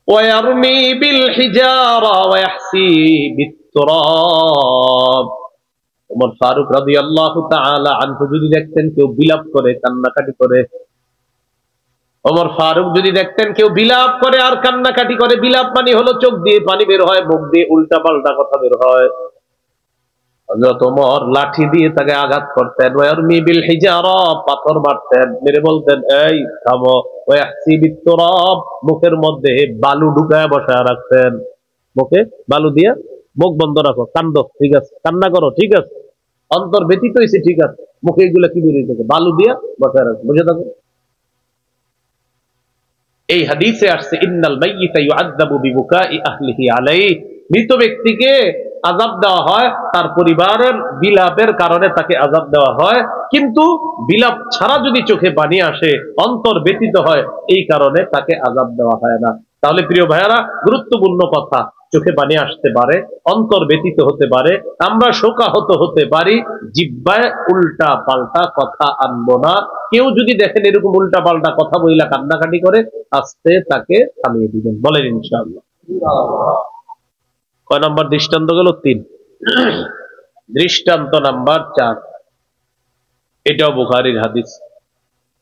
ওয়া ইয়ারমি বিল হিজারা ওয়া ইয়াহসি বিত তুরাব। ওমর ফারুক রাদিয়াল্লাহু তাআলা আনহু যদি দেখতেন কেউ বিলাপ করে, কান্নাকাটি করে, ওমর ফারুক যদি দেখতেন কেউ বিলাপ করে আর কান্নাকাটি করে, বিলাপ মানে হলো চোখ দিয়ে পানি বের হয়, মুখ দিয়ে উল্টা পাল্টা কথা বের হয়, হযরত ওমর লাঠি দিয়ে তাকে আঘাত করতেন, ওয়ারমি বিল হিজারা, পাথর মারতেন, মেরে বলতেন এই থামো, ওয়াহসি বিতুরাব, মুখের মধ্যে বালু ঢুকায় বসায় রাখতেন, মুখে বালু দিয়ে মুখ বন্ধ রাখো, কান্দো ঠিক আছে, কান্না করো ঠিক আছে, অন্তর ব্যতীত হয়েছে ঠিক আছে, মুখে এগুলো কি বেরিয়ে থাকে, বালু দিয়ে বসায় রাখো, বুঝে থাকো। এই হাদিসে আসছে ইন্নাল মাইয়িতা ইউআযাবু বিবুকাই আহলিহি আলাইহি, মৃত ব্যক্তিকে আযাব দেওয়া হয় তার পরিবারের বিলাপের কারণে, তাকে আযাব দেওয়া হয়, কিন্তু বিলাপ ছাড়া যদি চোখে পানি আসে, অন্তর ব্যতীত হয়, এই কারণে তাকে আযাব দেওয়া হয় না। তাহলে প্রিয় ভাইয়ারা, গুরুত্বপূর্ণ কথা, চোখে পানি আসতে পারে, অন্তর ব্যতীত হতে পারে, আমরা শোকাহত হতে পারি, জিহ্বায় উল্টা পাল্টা কথা আনবো না। কেউ যদি দেখেন এরকম উল্টা পাল্টা কথা বইলা কান্নাকাটি করে, আস্তে তাকে থামিয়ে দিবেন, বলেন ইনশাআল্লাহ। কয় নম্বর দৃষ্টান্ত গেল? 3। দৃষ্টান্ত নাম্বার 4, এটাও বুখারীর হাদিস,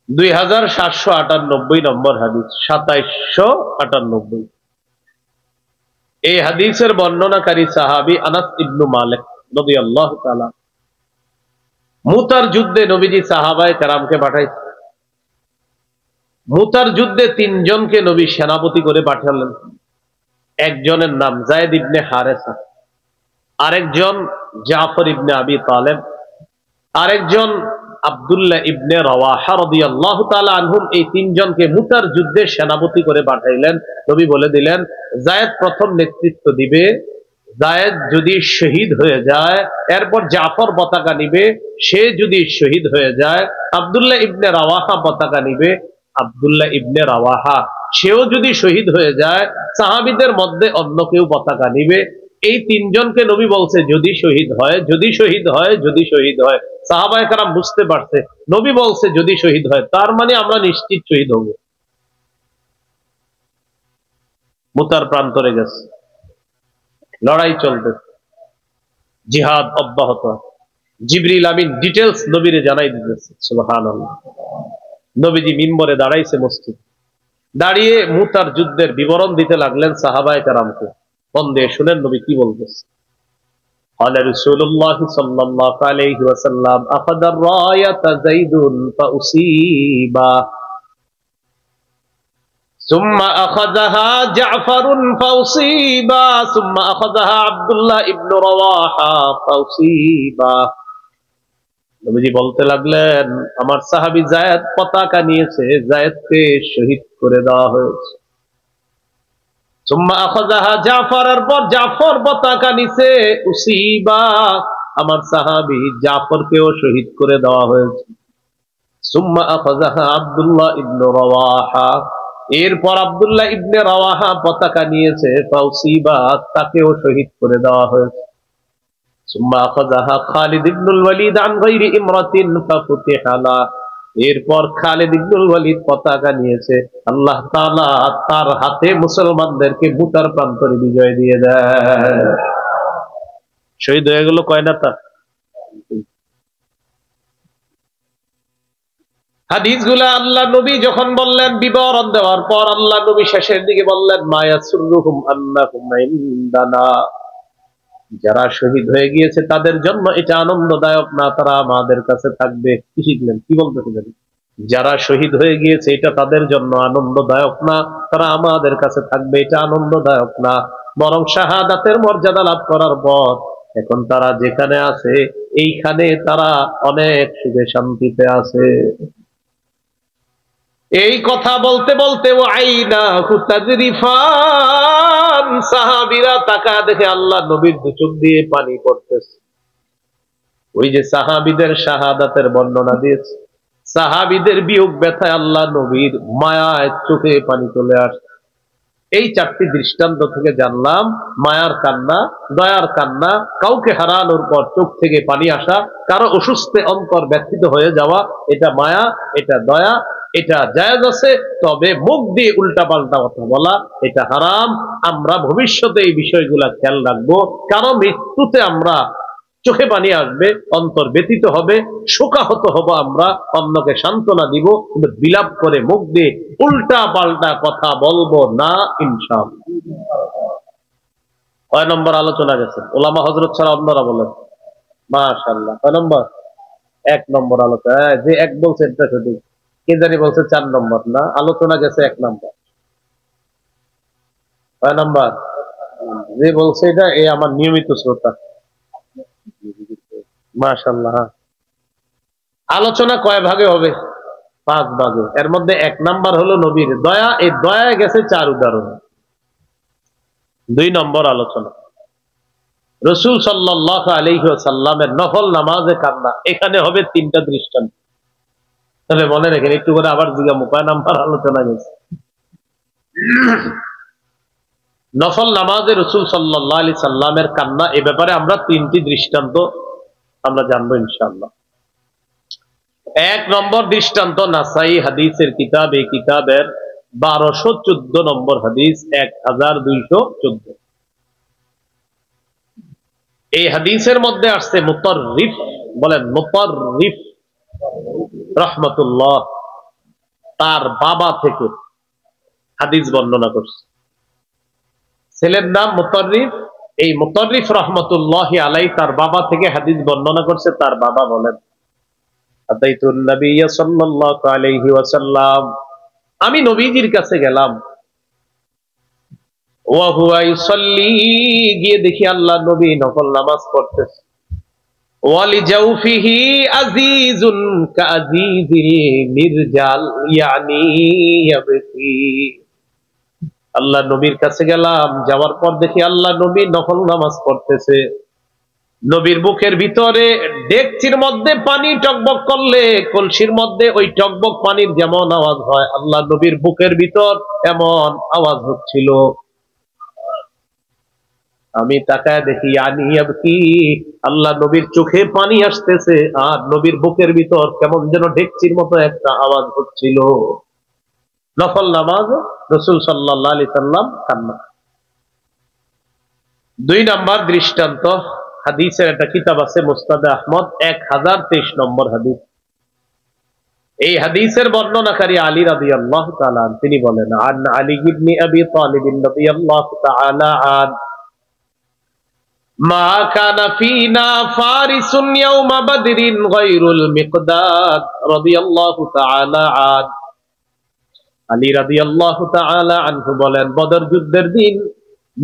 2798 নম্বর হাদিস, 2798। এই হাদিসের বর্ণনাকারী সাহাবী আনাস ইবনু মালিক রাদিয়াল্লাহু তাআলা। মুতার যুদ্ধে নবীজি সাহাবায়ে কেরামকে পাঠাইছেন। মুতার যুদ্ধে 3 জনকে নবী সেনাপতি করে পাঠালেন। একজনের নাম যায়েদ ইবনে হারেসা, আরেকজন জাফর ইবনে আবি তালেব, আরেকজন আব্দুল্লাহ ইবনে রাওয়াহা রাদিয়াল্লাহু তাআলা আনহুম। এই 3 জনকে মুতার যুদ্ধে সেনাপতি করে পাঠাইলেন। নবী বলে দিলেন, যায়েদ প্রথম নেতৃত্ব দিবে, যায়েদ যদি শহীদ হয়ে যায়, এরপর জাফর পতাকা নিবে, সে যদি শহীদ হয়ে যায়, আব্দুল্লাহ ইবনে রাওয়াহা পতাকা নিবে, আব্দুল্লাহ ইবনে রাওয়াহা সেও যদি শহীদ হয়ে যায়, সাহাবীদের মধ্যে অন্য কেউ পতাকা নিবে। এই 3 জনকে নবী বলছে যদি শহীদ হয়, যদি শহীদ হয়, যদি শহীদ হয়। সাহাবায়ে কেরাম বুঝতে পারছে নবী বলছে যদি শহীদ হয়, তার মানে আমরা নিশ্চিত শহীদ হব। মুতার প্রান্তরে গেছে, লড়াই চলতে, জিহাদ অব্যাহত। জিবরিল আমিন ডিটেইলস নবীরে জানাই দিতেছে, সুবহানাল্লাহ। নবীজি মিম্বরে দাঁড়াইছে, মসজিদ দাঁড়িয়ে মুতার যুদ্ধের বিবরণ দিতে লাগলেন সাহাবায়ে কেরামকে। মন দিয়ে শুনেন নবী কি বলতেছে। قال رسول الله صلى الله عليه وسلم أخذ الراية زيد فأصيب ثم أخذها جعفر فأصيب ثم أخذها عبد الله ابن رواحة فأصيب। নবীজি বলতে লাগলেন, আমার সাহাবী যায়েদ পতাকা নিয়েছে, যায়েদকে শহীদ করে দেওয়া হয়েছে। সুম্মা আখাযাহা জাফর, এরপর জাফর পতাকা নিছে, উসিবা, আমার সাহাবী জাফরকেও শহীদ করে দেওয়া হয়েছে। সুম্মা আখাযাহা আব্দুল্লাহ ইবনে রাওয়াহা, এরপর আব্দুল্লাহ ইবনে রাওয়াহা পতাকা নিয়েছে, ফাউসিবা, তাকেও শহীদ করে দেওয়া হয়েছে। সুম্মা আখাযাহা খালিদ ইবনুল ওয়ালিদ আন গায়রি ইমরাতিন ফাফুতিহা লা, এরপর খালিদ ইবনুল ওয়ালিদ পতাকা নিয়েছে, আল্লাহ তাআলা তার হাতে মুসলমানদেরকে মুতার প্রান্তরে বিজয় দিয়ে দেয়। শহীদ হয়ে গেল কয় নেতা? হাদিসগুলা আল্লাহ নবী যখন বললেন, বিবরণ দেওয়ার পর আল্লাহ নবী শেষের দিকে বললেন, মা ইয়াসুরুহুম আন্নাহুম ইনদানা, যারা শহীদ হয়ে গিয়েছে তাদের জন্য এটা আনন্দদায়ক না, তারা আমাদের কাছে থাকবে। কি শিখলেন? কি বলতে জানি, যারা শহীদ হয়ে গিয়েছে এটা তাদের জন্য আনন্দদায়ক না, তারা আমাদের কাছে থাকবে, এটা আনন্দদায়ক না, বরং শাহাদাতের মর্যাদা লাভ করার পর এখন তারা যেখানে আছে এইখানে তারা অনেক সুখে শান্তিতে আছে। এই কথা বলতে বলতে ও আইনা হুতাজরিফান, সাহাবীরা তাকায় দেখে আল্লাহ নবীর দু চোখ দিয়ে পানি পড়তেছে। ওই যে সাহাবীদের শাহাদাতের বর্ণনা দিয়েছে, সাহাবীদের বিয়োগ ব্যথায় আল্লাহ নবীর মায়ায় চোখে পানি চলে আসে। এই 4টি দৃষ্টান্ত থেকে জানলাম, মায়ার কান্না, দয়ার কান্না, কাউকে হারানোর পর চোখ থেকে পানি আসা, কারো অসুস্থে অন্তর ব্যথিত হয়ে যাওয়া, এটা মায়া, এটা দয়া, এটা জায়েজ আছে। তবে মুখ দিয়ে উল্টা পাল্টা কথা বলা এটা হারাম। আমরা ভবিষ্যতে এই বিষয়গুলা খেয়াল রাখবো, কারণ মৃত্যুতে আমরা চোখে পানি আসবে, অন্তর ব্যথিত হবে, শোকাহত হব, আমরা অন্যকে সান্ত্বনা দিব, কিন্তু বিলাপ করে মুখ দিয়ে উল্টা পাল্টা কথা বলবো না, ইনশাআল্লাহ। কয় নম্বর আলোচনা গেছে? ওলামা হযরত ছাড়া অন্যরা বলেন। মাশাআল্লাহ। কয় নম্বর? 1 নম্বর আলোচনা। যে এক বলছে এটা সঠিক, কে জানি বলছে 4 নম্বর। না, আলোচনা গেছে 1 নম্বর। কয় নম্বর? যে বলছে এটা এ আমার নিয়মিত শ্রোতা। মাশাআল্লাহ। আলোচনা কয় ভাগে হবে? 5 ভাগে। এর মধ্যে 1 নাম্বার হলো নবীর দয়া। এই দয়া গেছে 4 উদাহরণ। 2 নম্বর আলোচনা রাসূল সাল্লাল্লাহু আলাইহি ওয়াসাল্লামের নফল নামাজে কান্না। এখানে হবে 3টা দৃষ্টান্ত। তাহলে মনে রাখেন, একটু করে আবার জিজ্ঞাসা, কয় নাম্বার আলোচনা গেছে? নফল নামাজে রাসূল সাল্লাল্লাহু আলাইহি সাল্লামের কান্না, এ ব্যাপারে আমরা 3টি দৃষ্টান্ত আমরা জানবো ইনশাআল্লাহ। 1 নম্বর দৃষ্টান্ত নাসাই হাদিসের কিতাব, এই কিতাবের 1214 নম্বর হাদিস, 1214। এই হাদিসের মধ্যে আসছে মুতাররিফ, বলেন মুতাররিফ রাহমাতুল্লাহ তার বাবা থেকে হাদিস বর্ণনা করছে। ছেলের নাম মুতাররিফ। এই মুতাররিফ রাহমাতুল্লাহি আলাইহি তার বাবা থেকে হাদিস বর্ণনা করছে। তার বাবা বলেন, আতাইতুন নবিয়্য সাল্লাল্লাহু আলাইহি ওয়াসাল্লাম, আমি নবীজির কাছে গেলাম। ওয়া হুয়া ইউসাল্লি, গিয়ে দেখি আল্লাহ নবী নফল নামাজ পড়তেছে। ওয়ালি জাওফিহি আজিজুন কাজিজিল মিরজাল ইয়ানি ইয়াবতি। আল্লাহ নবীর কাছে গেলাম, যাওয়ার পর দেখি আল্লাহ নবী নফল নামাজ পড়তেছে। নবীর বুকের ভিতরে ডেকচির মধ্যে পানি টকবক করলে কলসির মধ্যে ওই টকবক পানির যেমন আওয়াজ হয়, আল্লাহ নবীর বুকের ভিতর এমন আওয়াজ হচ্ছিল। আমি তাকায় দেখি আনিয়াবকি, আল্লাহ নবীর চোখে পানি আসতেছে, আর নবীর বুকের ভিতর কেমন যেন ডেকচির মতো একটা আওয়াজ হচ্ছিল। নফল নামাজ রাসূল সাল্লাল্লাহু আলাইহি সাল্লাম কান্না। 2 নাম্বার দৃষ্টান্ত, হাদিসের একটা কিতাব আছে মুসনাদ আহমদ, 1023 নম্বর হাদিস। এই হাদিসের বর্ণনাকারী আলী রাদিয়াল্লাহু তাআলা, তিনি বলেন, আন আলী ইবনে আবি তালিব রাদিয়াল্লাহু তাআলা আন মা কানা ফিনা ফারিসুন ইয়াওমা বদরিন গায়রুল মিকদাদ রাদিয়াল্লাহু তাআলা আন। আলী রাদিয়াল্লাহু তাআলা আনহু বলেন, বদর যুদ্ধের দিন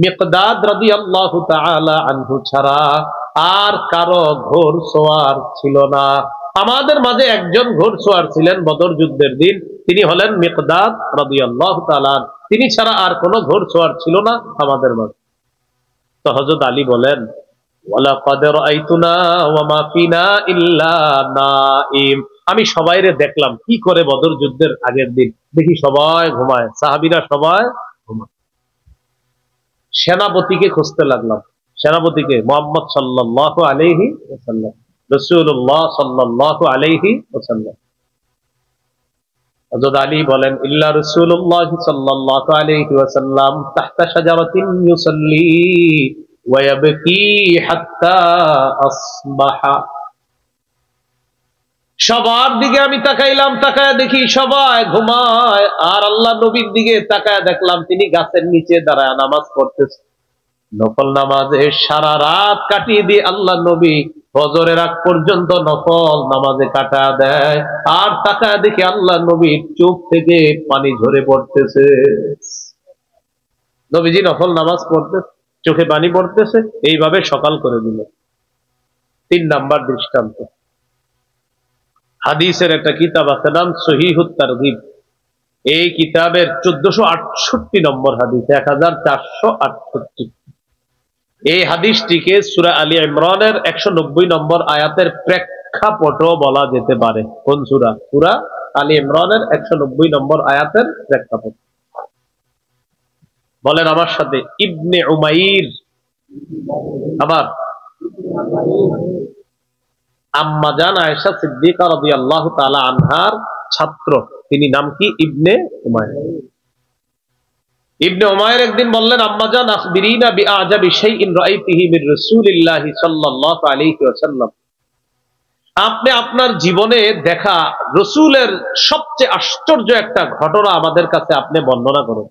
মিকদাদ রাদিয়াল্লাহু তাআলা আনহু ছাড়া আর কারো ঘোড়সওয়ার ছিল না। আমাদের মাঝে একজন ঘোড়সওয়ার ছিলেন বদর যুদ্ধের দিন, তিনি হলেন মিকদাদ রাদিয়াল্লাহু তাআলা। তিনি ছাড়া আর কোনো ঘোড়সওয়ার ছিল না আমাদের মাঝে। তো হযরত আলী বলেন, ওয়ালাকাদ রাআইতুনা ওয়া মা ফিনা ইল্লা নাঈম। আমি সবাইরে দেখলাম কি করে বদর যুদ্ধের আগের দিন, দেখি সবাই ঘুমায়, সাহাবীরা সবাই ঘুমায়। সেনাপতিকে খুঁজতে লাগলাম, সেনাপতিকে মুহাম্মদ সাল্লাল্লাহু আলাইহি ওয়াসাল্লাম, রাসূলুল্লাহ সাল্লাল্লাহু আলাইহি ওয়াসাল্লাম। হযরত আলী বলেন, ইল্লা রাসূলুল্লাহ সাল্লাল্লাহু আলাইহি ওয়াসাল্লাম তাহতা শাজারাতিন ইউসাল্লি ওয়া ইয়াবকি হাত্তা আসবাহা। সবার দিকে আমি তাকাইলাম, তাকায় দেখি সবাই ঘুমায়, আর আল্লাহ নবীর দিকে তাকায় দেখলাম তিনি গাছের নিচে দাঁড়ায় নামাজ পড়তেছে। নফল নামাজে সারা রাত কাটিয়ে দিয়ে আল্লাহ নবী ফজরের আগ পর্যন্ত নফল নামাজে কাটা দেয়, আর তাকায় দেখি আল্লাহ নবীর চোখ থেকে পানি ঝরে পড়তেছে। নবীজি নফল নামাজ পড়তেছে, চোখে পানি পড়তেছে, এইভাবে সকাল করে দিল। 3 নাম্বার দৃষ্টান্ত, হাদিসের একটা কিতাব আছে নাম সহিহুত তারগিব। এই কিতাবের 1468 নম্বর হাদিস, 1468। এই হাদিসটিকে সূরা আলী ইমরানের 190 নম্বর আয়াতের প্রেক্ষাপটও বলা যেতে পারে। কোন সূরা? সূরা আলী ইমরানের 190 নম্বর আয়াতের প্রেক্ষাপট। বলেন আমার সাথে, ইবনে উমাইর, আবার আম্মা জান আয়েশা সিদ্দিকা রাদিয়াল্লাহু তাআলা আনহার ছাত্র, তিনি নাম কি? ইবনে উমাইর। ইবনে উমাইর একদিন বললেন, আম্মাজান আখবিরিনা বিআজাবি শাইইন রাআইতিহি মির রাসূলিল্লাহি সাল্লাল্লাহু আলাইহি ওয়াসাল্লাম, আপনি আপনার জীবনে দেখা রসূলের সবচেয়ে আশ্চর্য একটা ঘটনা আমাদের কাছে আপনি বর্ণনা করুন।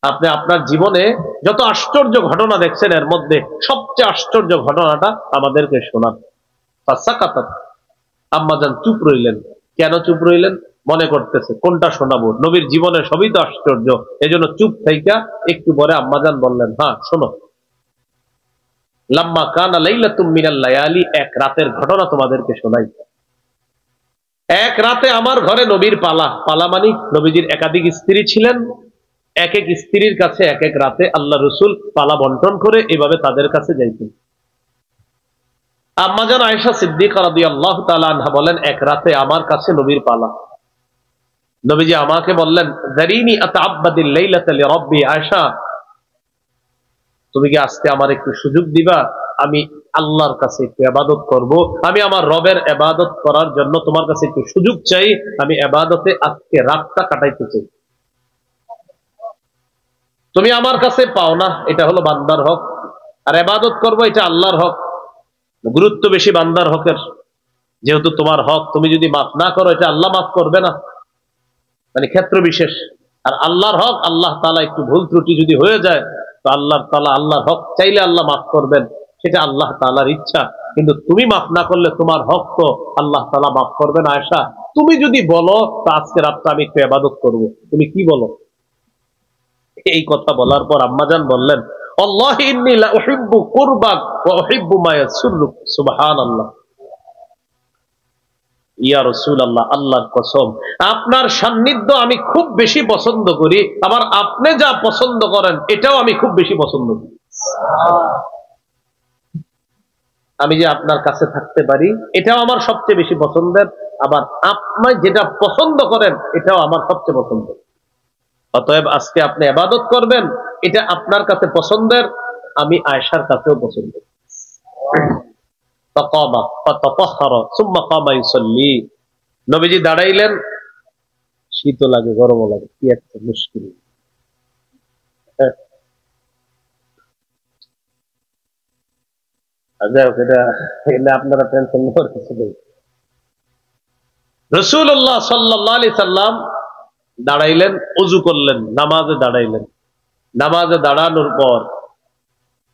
আপনি আপনার জীবনে যত আশ্চর্য ঘটনা দেখছেন এর মধ্যে সবচেয়ে আশ্চর্য ঘটনাটা আমাদেরকে শোনান। ফাসাকাতাত, আম্মাজান চুপ রইলেন। কেন চুপ রইলেন? মনে করতেছে কোনটা শোনাবো, নবীর জীবনে সবই তো আশ্চর্য, এজন্য চুপ থাইকা একটু পরে আম্মাজান বললেন, হ্যাঁ শোনো। লাম্মা কানা লাইলাতুম মিনাল লায়ালি, এক রাতের ঘটনা তোমাদেরকে শোনাই। এক রাতে আমার ঘরে নবীর পালা, পালা মানে নবীজির একাধিক স্ত্রী ছিলেন, এক এক স্ত্রীর কাছে এক এক রাতে আল্লাহ রসুল পালা বন্টন করে এভাবে তাদের কাছে যাইতেন। আম্মাজান আয়েশা সিদ্দিকা রাদিয়াল্লাহু তাআলা আনহা বলেন, এক রাতে আমার কাছে নবীর পালা। নবীজি আমাকে বললেন, যারিনি আতাআব্বাদিল লাইলাতা লিরাব্বি, আয়েশা তুমি কি আজকে আমার একটু সুযোগ দিবা, আমি আল্লাহর কাছে একটু ইবাদত করব, আমি আমার রবের ইবাদত করার জন্য তোমার কাছে একটু সুযোগ চাই, আমি ইবাদতে আজকে রাতটা কাটাইতে চাই। তুমি আমার কাছে পাও না, এটা হলো বান্দার হক, আর ইবাদত করব এটা আল্লাহর হক, গুরুত্ব বেশি বান্দার হকের। যেহেতু তোমার হক, তুমি যদি মাফ না করো এটা আল্লাহ মাফ করবে না, মানে ক্ষেত্র বিশেষ। আর আল্লাহর হক, আল্লাহ তাআলা একটু ভুল ত্রুটি যদি হয়ে যায় তো আল্লাহ তাআলা আল্লাহর হক চাইলে আল্লাহ মাফ করবেন, সেটা আল্লাহ তাআলার ইচ্ছা। কিন্তু তুমি মাফ না করলে তোমার হক তো আল্লাহ তাআলা মাফ করবেন। আয়েশা তুমি যদি বলো তো আজকে রাতটা আমি একটু ইবাদত করব, তুমি কি বলো? এই কথা বলার পর আম্মাজান বললেন, আল্লাহি ইন্নী লা উহিব্বু কুরবাক ওয়া উহিব্বু মা ইয়াসুররুক। সুবহানাল্লাহ। ইয়া রাসূলুল্লাহ, আল্লাহর কসম আপনার সান্নিধ্য আমি খুব বেশি পছন্দ করি, আবার আপনি যা পছন্দ করেন এটাও আমি খুব বেশি পছন্দ করি। আমি যে আপনার কাছে থাকতে পারি এটাও আমার সবচেয়ে বেশি পছন্দের, আবার আপনি যেটা পছন্দ করেন এটাও আমার সবচেয়ে পছন্দের। অতএব আজকে আপনি ইবাদত করবেন, এটা আপনার কাছে পছন্দের, আমি আয়েশার কাছেও পছন্দের। নবীজি দাঁড়াইলেন, শীতও লাগে গরমও লাগে, কি একটা মুশকিল। আপনারা টেনশন নেওয়ার কিছু নেই। রাসূলুল্লাহ সাল্লাল্লাহু আলাইহি সাল্লাম দাঁড়াইলেন, ওযু করলেন, নামাজে দাঁড়াইলেন। নামাজে দাঁড়ানোর পর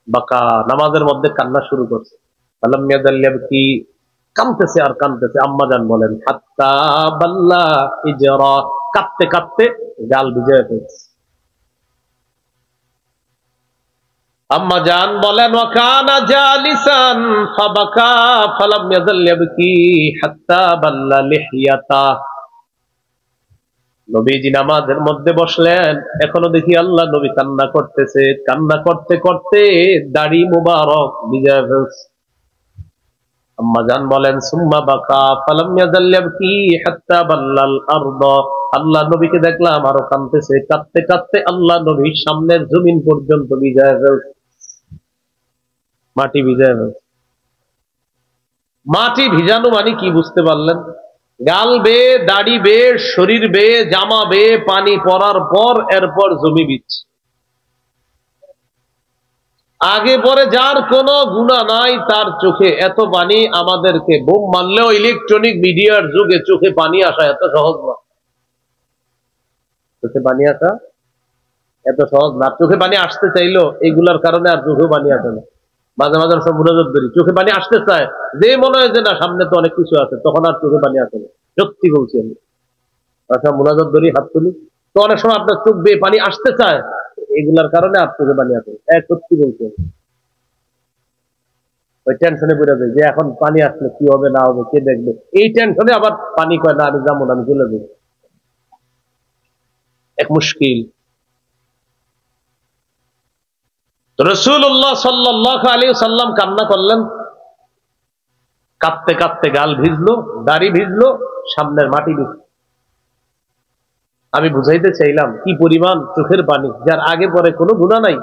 বাকা নামাজের মধ্যে কান্না শুরু করছে। ফালাম ইয়াজাল ইয়াবকি, কাঁদতেছে আর কাঁদতেছে। আম্মাজান বলেন, হাত্তা বাল্লা ইজরা, কাঁদতে কাঁদতে গাল ভিজে ফেলছে। আম্মাজান বলেন, ওয়া কানা জালিসান ফাবাকা ফালাম ইয়াজাল ইয়াবকি হাত্তা বাল্লা লিহইয়াতা। নবীজি নামাজের মধ্যে বসলেন, এখনো দেখি আল্লাহ নবী কান্না করতেছে, কান্না করতে করতে দাড়ি মুবারক ভিজে ফেলছে। আম্মাজান বলেন, সুম্মা বাকা ফালাম ইয়াজাল ইয়াবকি হাত্তা বাল্লাল আরদ। আল্লাহ নবীকে দেখলাম আরো কাঁদতেছে, কাঁদতে কাঁদতে আল্লাহ নবীর সামনের জমিন পর্যন্ত ভিজায় ফেলছে, মাটি ভিজায় ফেলছে। মাটি ভিজানো মানে কি বুঝতে পারলেন? গাল বেয়ে, দাড়ি বেয়ে, শরীর বেয়ে, জামা বেয়ে পানি পড়ার পর এরপর জমি ভিজছে। আগে পরে যার কোনো গুনাহ নাই তার চোখে এত পানি, আমাদেরকে বোম মারলেও ইলেকট্রনিক মিডিয়ার যুগে চোখে পানি আসা এত সহজ না। চোখে পানি আসা এত সহজ না। চোখে পানি আসতে চাইলো এগুলার কারণে আর চোখে পানি আসে না। মাঝে মাঝে সব মুনাজাত ধরি, চোখে পানি আসতে চায়, যে মনে হয় যে না সামনে তো অনেক কিছু আছে, তখন আর চোখে পানি আসে না। সত্যি বলছি আমি, আচ্ছা মুনাজাত ধরি, হাত তুলি, তো অনেক সময় আপনার চোখ বেয়ে পানি আসতে চায়, এগুলার কারণে আর চোখে পানি আসে। সত্যি বলছি আমি। ওই টেনশনে পড়ে যায় যে এখন পানি আসলে কি হবে না হবে, কে দেখবে, এই টেনশনে আবার পানি কয় না, আমি যাবো না, আমি চলে যাবো, এক মুশকিল। রাসূলুল্লাহ সাল্লাল্লাহু আলাইহি সাল্লাম কান্না করলেন, কাঁদতে কাঁদতে গাল ভিজলো, দাড়ি ভিজলো, সামনের মাটি ভিজলো। আমি বুঝাইতে চাইলাম কি পরিমাণ চোখের পানি, যার আগে পরে কোনো গুনাহ নাই।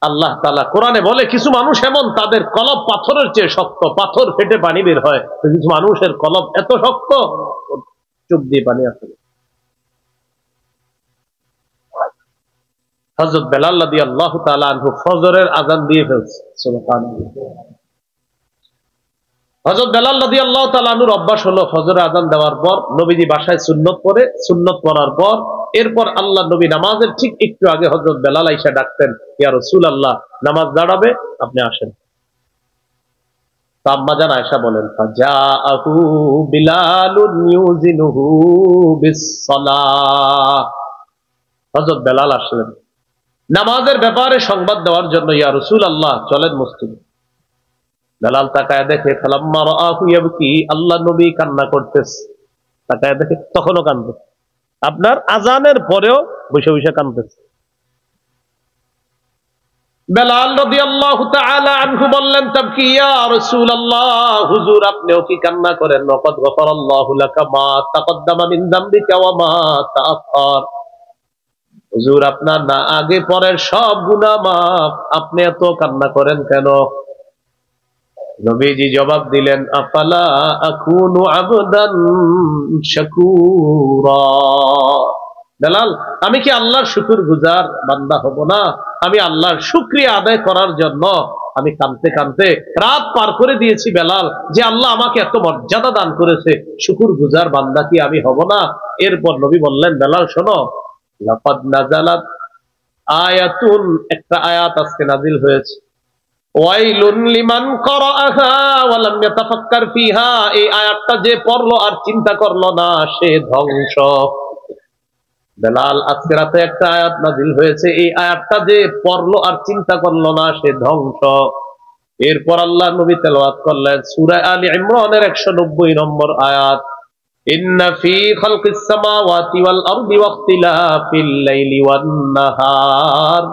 আল্লাহ তাআলা কোরআনে বলে, কিছু মানুষ এমন তাদের কলব পাথরের চেয়ে শক্ত, পাথর ফেটে পানি বের হয়, কিছু মানুষের কলব এত শক্ত চোখ দিয়ে পানি আসে। হযরত বেলাল রাদিয়াল্লাহু তাআলা আনহু ফজরের আযান দিয়ে ফেলছে। সুবহানাল্লাহ। হযরত বেলাল রাদিয়াল্লাহু তাআলা আনহুর অভ্যাস হলো ফজরের আযান দেওয়ার পর নবীজি বাসায় সুন্নত পড়ে, সুন্নত পড়ার পর এরপর আল্লাহ নবী নামাজের ঠিক একটু আগে হযরত বেলাল আইসা ডাকতেন, ইয়া রাসূলুল্লাহ নামাজ দাঁড়াবে, আপনি আসেন। আম্মা জান আয়েশা বলেন, ফাজাআহু বিলালুন ইউজিনুহু বিস-সালাহ, হযরত বেলাল আসলেন নামাজের ব্যাপারে সংবাদ দেওয়ার জন্য, ইয়া রাসূলুল্লাহ চলেন মসজিদে। বেলাল তাকায় দেখে, ফালাম্মা রাআহু ইয়াবকি, আল্লাহ নবী কান্না করতেছে, তাকায় দেখে তখনও কাঁদছে, আপনার আজানের পরেও বসে বসে কাঁদতেছে। বেলাল রাদিয়াল্লাহু তাআলা আনহু বললেন, তাবকি ইয়া রাসূলুল্লাহ, হুজুর আপনিও কি কান্না করেন? ওয়াকাদ গফারাল্লাহু লাকা মা তাকদ্দামা মিন যামবিকা ওয়া মা তাআখার, হুজুর আপনার না আগে পরের সব গুনাহ মাফ, আপনি এত কান্না করেন কেন? নবীজি জবাব দিলেন, আফালা আকুনু আবদান শাকুরা, বেলাল আমি কি আল্লাহর শুকরগুজার বান্দা হব না? আমি আল্লাহর শুকরিয়া আদায় করার জন্য আমি কাঁদতে কাঁদতে রাত পার করে দিয়েছি বেলাল, যে আল্লাহ আমাকে এত মর্যাদা দান করেছে, শুকরগুজার বান্দা কি আমি হব না? এরপর নবী বললেন, বেলাল শোনো, লাকাদ নাযালাত আয়াতুন, একটা আয়াত আজকে নাজিল হয়েছে, ওয়াইলুন লিমান ক্বারাআহা ওয়া লাম ইয়াতাফাক্কার ফিহা, এই আয়াতটা যে পড়লো আর চিন্তা করলো না সে ধ্বংস। বেলাল আজকে রাতে একটা আয়াত নাজিল হয়েছে, এই আয়াতটা যে পড়লো আর চিন্তা করলো না সে ধ্বংস। এরপর আল্লাহ নবী তেলাওয়াত করলেন সূরা আলী ইমরানের 190 নম্বর আয়াত, ইন্না ফি খালকিস সামাওয়াতি ওয়াল আরদি ওয়াখতিলাফিল লাইলি ওয়ান নাহার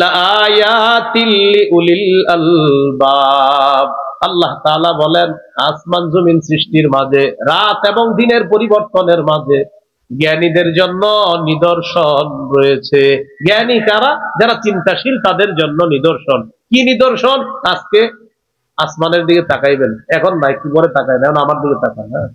লাআয়াতিল লিউলিল আলবাব, আল্লাহ তাআলা বলেন আসমান জমিন সৃষ্টির মাঝে, রাত এবং দিনের পরিবর্তনের মাঝে জ্ঞানীদের জন্য নিদর্শন রয়েছে। জ্ঞানী কারা? যারা চিন্তাশীল, তাদের জন্য নিদর্শন। কি নিদর্শন? আজকে আসমানের দিকে তাকাইবেন, এখন নাই, কি করে তাকাই না, এখন আমার দিকে তাকান, হ্যাঁ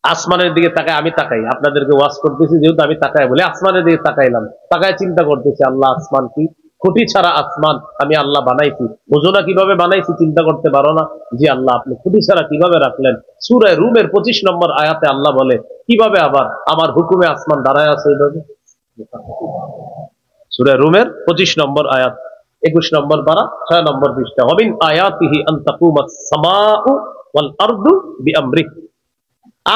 আসমানের দিকে তাকাই, আমি তাকাই, আপনাদেরকে ওয়াজ করতেছি যেহেতু আমি তাকাই বলে আসমানের দিকে তাকাইলাম, তাকায় চিন্তা করতেছি আল্লাহ আসমান কি, খুঁটি ছাড়া আসমান আমি আল্লাহ বানাইছি, বোঝো না কিভাবে বানাইছি, চিন্তা করতে পারো না? জি আল্লাহ আপনি খুঁটি ছাড়া কিভাবে রাখলেন? সূরা রুমের 25 নম্বর আয়াতে আল্লাহ বলে, কিভাবে আবার আমার হুকুমে আসমান দাঁড়ায় আছে এইভাবে। সূরা রুমের 25 নম্বর আয়াত, 21 নম্বর পারা, 6 নম্বর পৃষ্ঠা, ওয়ামিন আয়াতিহি আন তাকুমাস সামাউ ওয়াল আরদু বিআমরিহি,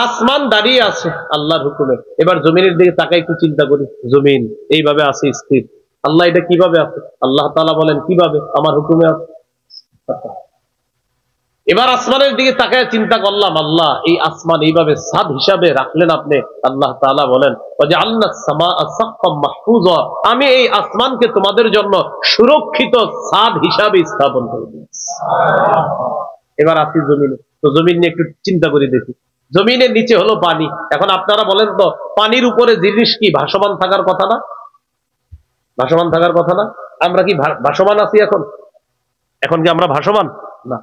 আসমান দাঁড়িয়ে আছে আল্লাহর হুকুমে। এবার জমিনের দিকে তাকাই একটু চিন্তা করি, জমিন এইভাবে আছে স্থির, আল্লাহ এটা কিভাবে আছে? আল্লাহ তাআলা বলেন কিভাবে? আমার হুকুমে আছে। এবার আসমানের দিকে তাকায় চিন্তা করলাম, আল্লাহ এই আসমান এইভাবে ছাদ হিসাবে রাখলেন আপনি, আল্লাহ তাআলা বলেন ওয়াজআলনাস সামাআ সাকফাম মাহফুজা, আমি এই আসমানকে তোমাদের জন্য সুরক্ষিত ছাদ হিসাবে স্থাপন করে দিয়েছি। এবার আসি জমিনে, তো জমিন নিয়ে একটু চিন্তা করে দেখি, জমিনের নিচে হলো পানি। এখন আপনারা বলেন তো, পানির উপরে জিনিস কি ভাসমান থাকার কথা না? ভাসমান থাকার কথা না? আমরা কি ভাসমান আছি এখন? এখন কি আমরা ভাসমান না?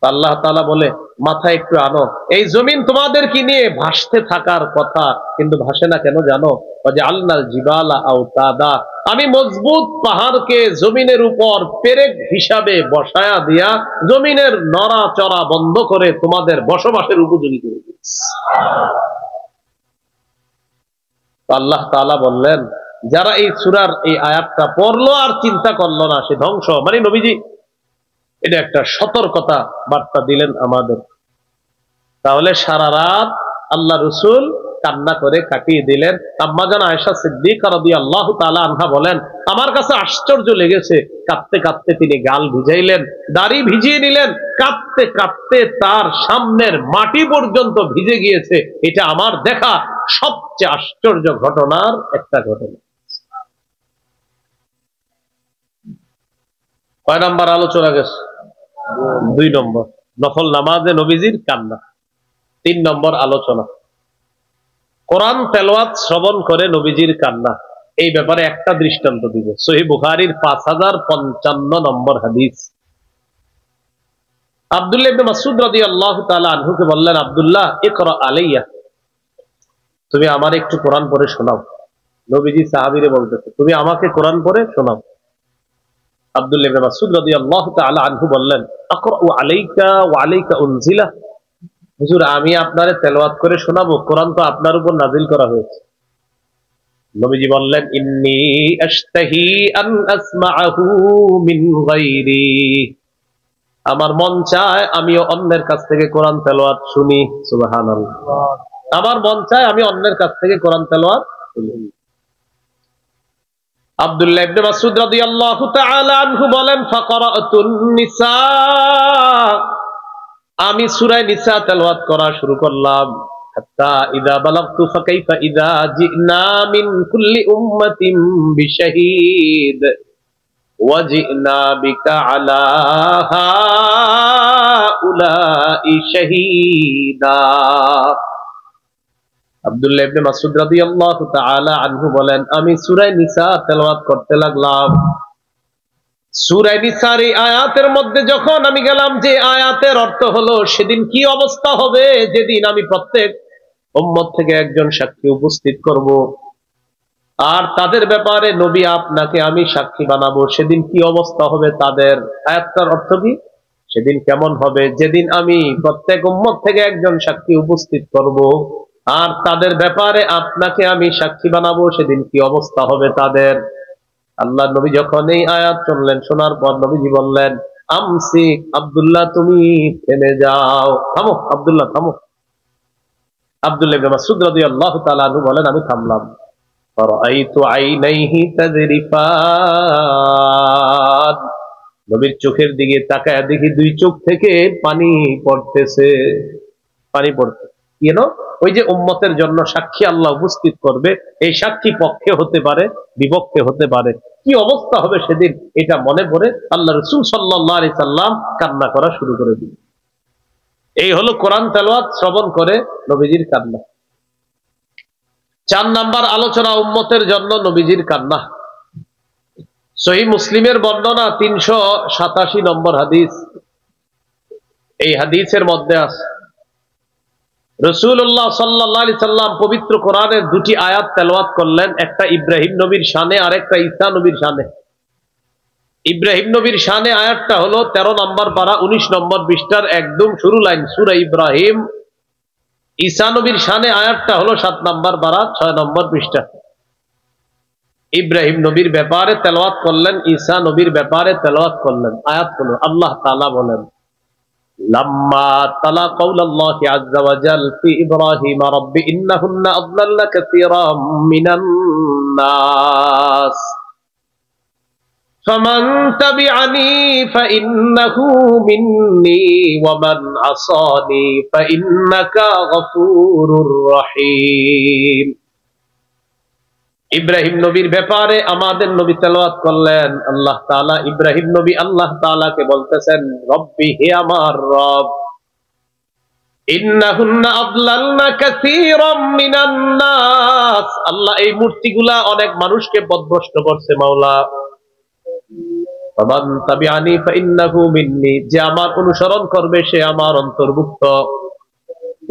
আল্লাহ তাআলা বলে মাথায় একটু আনো, এই জমিন তোমাদের কি নিয়ে ভাসতে থাকার কথা, কিন্তু ভাসে না কেন জানো? ওয়াজআলনাল জিবালা আওতাদা, আমি মজবুত পাহাড়কে জমিনের উপর পেরেক হিসাবে বসায়া দিয়া জমিনের নড়াচড়া বন্ধ করে তোমাদের বসবাসের উপযোগী করে দিয়েছি। আল্লাহ তাআলা বললেন যারা এই সূরার এই আয়াতটা পড়লো আর চিন্তা করলো না সে ধ্বংস। মানে নবীজি এটা একটা সতর্কতা বার্তা দিলেন আমাদের। তাহলে সারা রাত আল্লাহ রাসূল কান্না করে কাটিয়ে দিলেন। আম্মা জান আয়েশা সিদ্দিকা রাদিয়াল্লাহু তাআলা আনহা বলেন, আমার কাছে আশ্চর্য লেগেছে, কাঁদতে কাঁদতে তিনি গাল ভিজাইলেন, দাড়ি ভিজিয়ে নিলেন, কাঁদতে কাঁদতে তার সামনের মাটি পর্যন্ত ভিজে গিয়েছে। এটা আমার দেখা সবচেয়ে আশ্চর্য ঘটনার একটা ঘটনা। কয় নাম্বার আলোচনা গেছে? 2 নম্বর, নফল নামাজে নবীজির কান্না। 3 নম্বর আলোচনা, কোরআন তেলাওয়াত শ্রবণ করে নবীজির কান্না। এই ব্যাপারে একটা দৃষ্টান্ত দিব, সহিহ বুখারীর 5055 নম্বর হাদিস। আব্দুল্লাহ ইবনে মাসউদ রাদিয়াল্লাহু তাআলা আনহুকে বললেন, আব্দুল্লাহ ইকরা আলাইয়া, তুমি আমার একটু কোরআন পড়ে শোনাও। নবীজি সাহাবীরে বলতেছে, তুমি আমাকে কোরআন পড়ে শোনাও। আব্দুল্লাহ ইবনে মাসউদ রাদিয়াল্লাহু তাআলা আনহু বললেন, আকরাউ আলাইকা ওয়া আলাইকা উনজিলা, হুজুর আমি আপনারে তেলাওয়াত করে শোনাবো, কোরআন তো আপনার উপর নাজিল করা হয়েছে। নবীজি বললেন, ইন্নী আশতাহি আন আসমাআহু মিন গায়রি, আমার মন চায় আমিও অন্যের কাছ থেকে কোরআন তেলাওয়াত শুনি। সুবহানাল্লাহ। আমার মন চায় আমি অন্যের কাছ থেকে কোরআন তেলাওয়াত শুনি। আব্দুল্লাহ ইবনে মাসউদ রাদিয়াল্লাহু তাআলা আনহু বলেন, ফাকারাতুন নিসা, আমি সূরা নিসা তেলাওয়াত করা শুরু করলাম। হাত্তা ইযা বালাগতু ফাকাইফা ইযা জিনা মিন কুল্লি উম্মাতিন বিশাহীদ ওয়া জিনা বিকা আলা হাউলাই শাহীদা। আব্দুল্লাহ ইবনে মাসউদ রাদিয়াল্লাহু তাআলা আনহু বলেন, আমি সূরা নিসা তেলাওয়াত করতে লাগলাম। সূরা নিসার এই আয়াতের মধ্যে যখন আমি গেলাম, যে আয়াতের অর্থ হলো সেদিন কি অবস্থা হবে, যেদিন আমি প্রত্যেক উম্মত থেকে একজন সাক্ষী উপস্থিত করব, আর তাদের ব্যাপারে নবী আপনাকে আমি সাক্ষী বানাবো, সেদিন কি অবস্থা হবে তাদের। আয়াতটার অর্থ কি? সেদিন কেমন হবে, যেদিন আমি প্রত্যেক উম্মত থেকে একজন সাক্ষী উপস্থিত করব, আর তাদের ব্যাপারে আপনাকে আমি সাক্ষী বানাবো, সেদিন কি অবস্থা হবে তাদের। আল্লাহ নবী যখন এই আয়াত শুনলেন, শোনার পর নবীজি বললেন, আমসিক আব্দুল্লাহ, তুমি থেমে যাও, থামো আব্দুল্লাহ, থামো। আব্দুল্লাহ ইবনে মাসউদ রাদিয়াল্লাহু তাআলা আনহু বলেন, আমি থামলাম। ফারাআইতু আইনাইহি তাজরিফান, নবীর চোখের দিকে তাকায় দেখি দুই চোখ থেকে পানি পড়তেছে, পানি পড়তে। কেন? ওই যে উম্মতের জন্য সাক্ষী আল্লাহ উপস্থিত করবে, এই সাক্ষী পক্ষে হতে পারে, বিপক্ষে হতে পারে, কি অবস্থা হবে সেদিন, এটা মনে পড়ে আল্লাহ রাসূল সাল্লাল্লাহু আলাইহি সাল্লাম কান্না করা শুরু করে দিলেন। এই হলো কোরআন তেলাওয়াত শ্রবণ করে নবীজির কান্না। 4 নাম্বার আলোচনা, উম্মতের জন্য নবীজির কান্না। সহিহ মুসলিমের বর্ণনা 387 নম্বর হাদিস। এই হাদিসের মধ্যে আছে রাসূলুল্লাহ সাল্লাল্লাহু আলাইহি সাল্লাম পবিত্র কোরআনের দুটি আয়াত তেলাওয়াত করলেন, একটা ইব্রাহিম নবীর শানে আর একটা ঈসা নবীর শানে। ইব্রাহিম নবীর শানে আয়াতটা হলো 13 নম্বর পারা 19 নম্বর পৃষ্ঠার একদম শুরু লাইন সূরা ইব্রাহিম। ঈসা নবীর শানে আয়াতটা হলো 7 নম্বর পারা 6 নম্বর পৃষ্ঠা। ইব্রাহিম নবীর ব্যাপারে তেলাওয়াত করলেন, ঈসা নবীর ব্যাপারে তেলাওয়াত করলেন। আয়াতগুলো আল্লাহ তাআলা বলেন, লাম্মা তালা কাউলাল্লাহি আযজা ওয়া জাল ফি ইব্রাহিম রাব্বি ইন্নাহুন্না আযলালনা কাসীরাম মিনান নাস ফামান তাবিআনি ফাইন্নাহু মিন্নী ওয়া মান আসানি ফাইন্নাকা গফুরুর রহিম। ইব্রাহিম নবীর ব্যাপারে আমাদের নবী তেলাওয়াত করলেন। আল্লাহ তাআলা ইব্রাহিম নবী আল্লাহ তাআলাকে বলতেছেন, রব্বি, হে আমার রব, ইন্নাহুন্না আযলালনা কাসীরাম মিনান নাস, আল্লাহ এই মূর্তিগুলা অনেক মানুষকে পথভ্রষ্ট করছে মাওলা। ফামান তাবিআনি ফাইন্নাহু মিন্নী, যে আমার অনুসরণ করবে সে আমার অন্তর্ভুক্ত।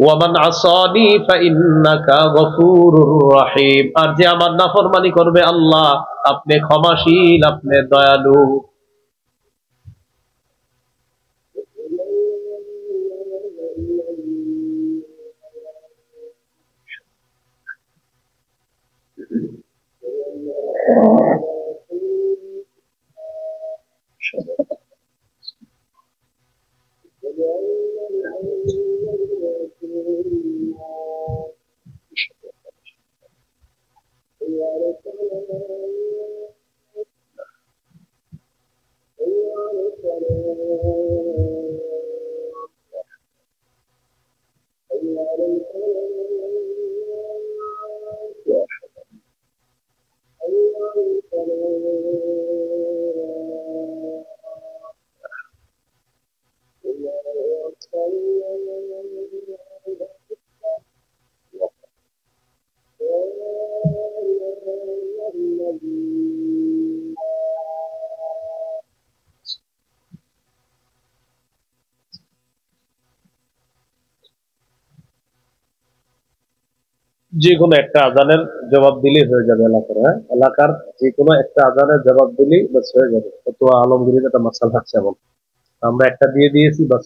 ওয়া মান আসানি ফাইন্নাকা গফুরুর রহিম, আর যে আমার নাফরমানি করবে, আল্লাহ আপনি ক্ষমাশীল, আপনি দয়ালু। যে কোনো একটা আজানের জবাব দিলেই হয়ে যাবে এলাকার, হ্যাঁ, এলাকার যে কোনো একটা আজানের জবাব দিলেই বাস হয়ে যাবে। তো আলমগীরের একটা মাসাল হচ্ছে এমন, আমরা একটা দিয়ে দিয়েছি, বাস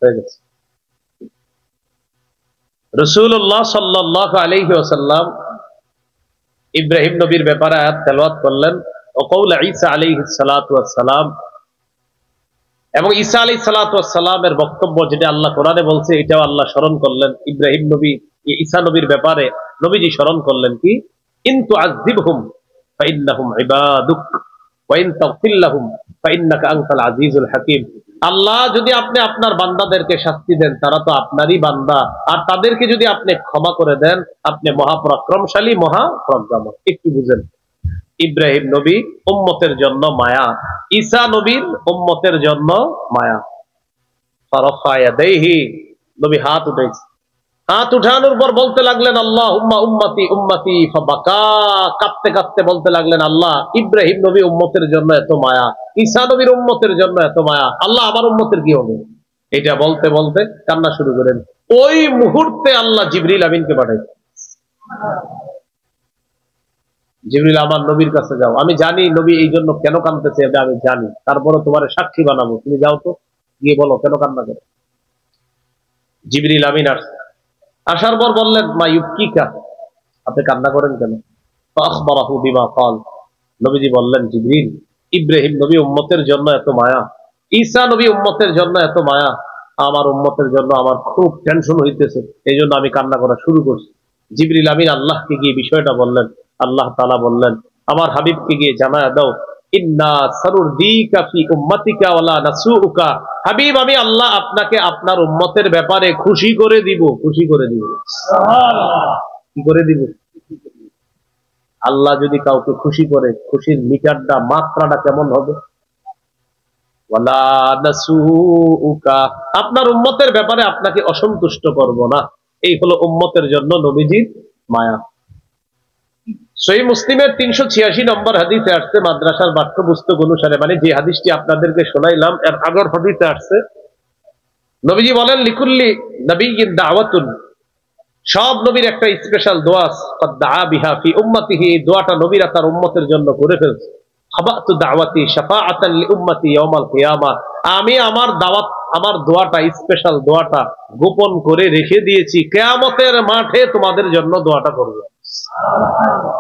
হয়ে গেছে। রাসূলুল্লাহ সাল্লাল্লাহু আলাইহি ওয়াসাল্লাম ইব্রাহিম নবীর ব্যাপারে আয়াত তেলাওয়াত করলেন, ও কওল ঈসা আলাইহিস সালাতু ওয়াস সালাম, এবং ঈসা আলাইহিস সালাতু ওয়াস সালামের বক্তব্য যেটা আল্লাহ কোরআনে বলছে এটাও আল্লাহ স্মরণ করলেন ইব্রাহিম নবী ঈসা নবীর ব্যাপারে। নবীজি স্মরণ করলেন কি, ইন তুআযিবহুম ফাইন্নাহুম ইবাদুক ওয়া ইন তাগফির লাহুম ফাইন্নাকা আনতাল আজিজুল হাকীম। আল্লাহ যদি আপনি আপনার বান্দাদেরকে শাস্তি দেন তারা তো আপনারই বান্দা, আর তাদেরকে যদি আপনি ক্ষমা করে দেন আপনি মহাপরাক্রমশালী মহাপ্রজ্ঞাময়। একটু বুঝেন, ইব্রাহিম নবী উম্মতের জন্য মায়া, ঈসা নবীর উম্মতের জন্য মায়া। ফারাফা ইয়াদাইহি, নবী হাত উঠাইছে, হাত উঠানোর পর বলতে লাগলেন আল্লাহুম্মা উম্মতি উম্মতি, ফাবাকা, কাঁদতে কাঁদতে বলতে লাগলেন আল্লাহ ইব্রাহিম নবী উম্মতের জন্য এত মায়া, ঈসা নবীর উম্মতের জন্য এত মায়া, আল্লাহ আমার উম্মতের কি হবে? এটা বলতে বলতে কান্না শুরু করেন। ওই মুহূর্তে আল্লাহ জিবরিল আমিনকে পাঠাইছেন, জিবরিল আমার নবীর কাছে যাও, আমি জানি নবী এই জন্য কেন কাঁদতেছে এটা আমি জানি, তারপরে তোমার সাক্ষী বানাবো, তুমি যাও তো, গিয়ে বলো কেন কান্না করে। জিবরিল আমিন আসছে, আসার পর বললেন মা ইউবকিকা, আপনি কান্না করেন কেন? ফাখবারাহু বিমা ক্বাল, নবীজি বললেন জিবরিল ইব্রাহিম নবী উম্মতের জন্য এত মায়া, ঈসা নবী উম্মতের জন্য এত মায়া, আমার উম্মতের জন্য আমার খুব টেনশন হইতেছে, এই জন্য আমি কান্না করা শুরু করছি। জিবরিল আমিন আল্লাহকে গিয়ে বিষয়টা বললেন, আল্লাহ তাআলা বললেন আমার হাবিবকে গিয়ে জানায়া দাও, ইন্না সানুরদিকা ফি উম্মাতিকা ওয়ালা নাসুউকা, হাবিব আমি আল্লাহ আপনাকে আপনার উম্মতের ব্যাপারে খুশি করে দিব, খুশি করে দিব। সুবহানাল্লাহ, কি করে দিব? আল্লাহ যদি কাউকে খুশি করে, খুশির মিটারটা মাত্রাটা কেমন হবে? ওয়ালা নাসুউকা, আপনার উম্মতের ব্যাপারে আপনাকে অসন্তুষ্ট করব না। এই হলো উম্মতের জন্য নবীজির মায়া। সহিহ মুসলিমের 386 নম্বর হাদিসে আসছে, মাদ্রাসার পাঠ্যপুস্তক অনুসারে, মানে যে হাদিসটি আপনাদেরকে শোনাইলাম এর আগের হাদিসে আসছে, নবীজি বলেন লিকুল্লি নবিয়্যিন দাওয়াতুন, সব নবীর একটা স্পেশাল দোয়া, ক্বাদ দাআ বিহা ফি উম্মতিহি, দোয়াটা নবীরা তার উম্মতের জন্য করে ফেলছে। খাবাতু দাওয়াতি শাফাআতান লি উম্মতি ইয়াউমাল কিয়ামাহ, আমি আমার দাওয়াত, আমার দোয়াটা, স্পেশাল দোয়াটা গোপন করে রেখে দিয়েছি, কিয়ামতের মাঠে তোমাদের জন্য দোয়াটা করব। সুবহানাল্লাহ।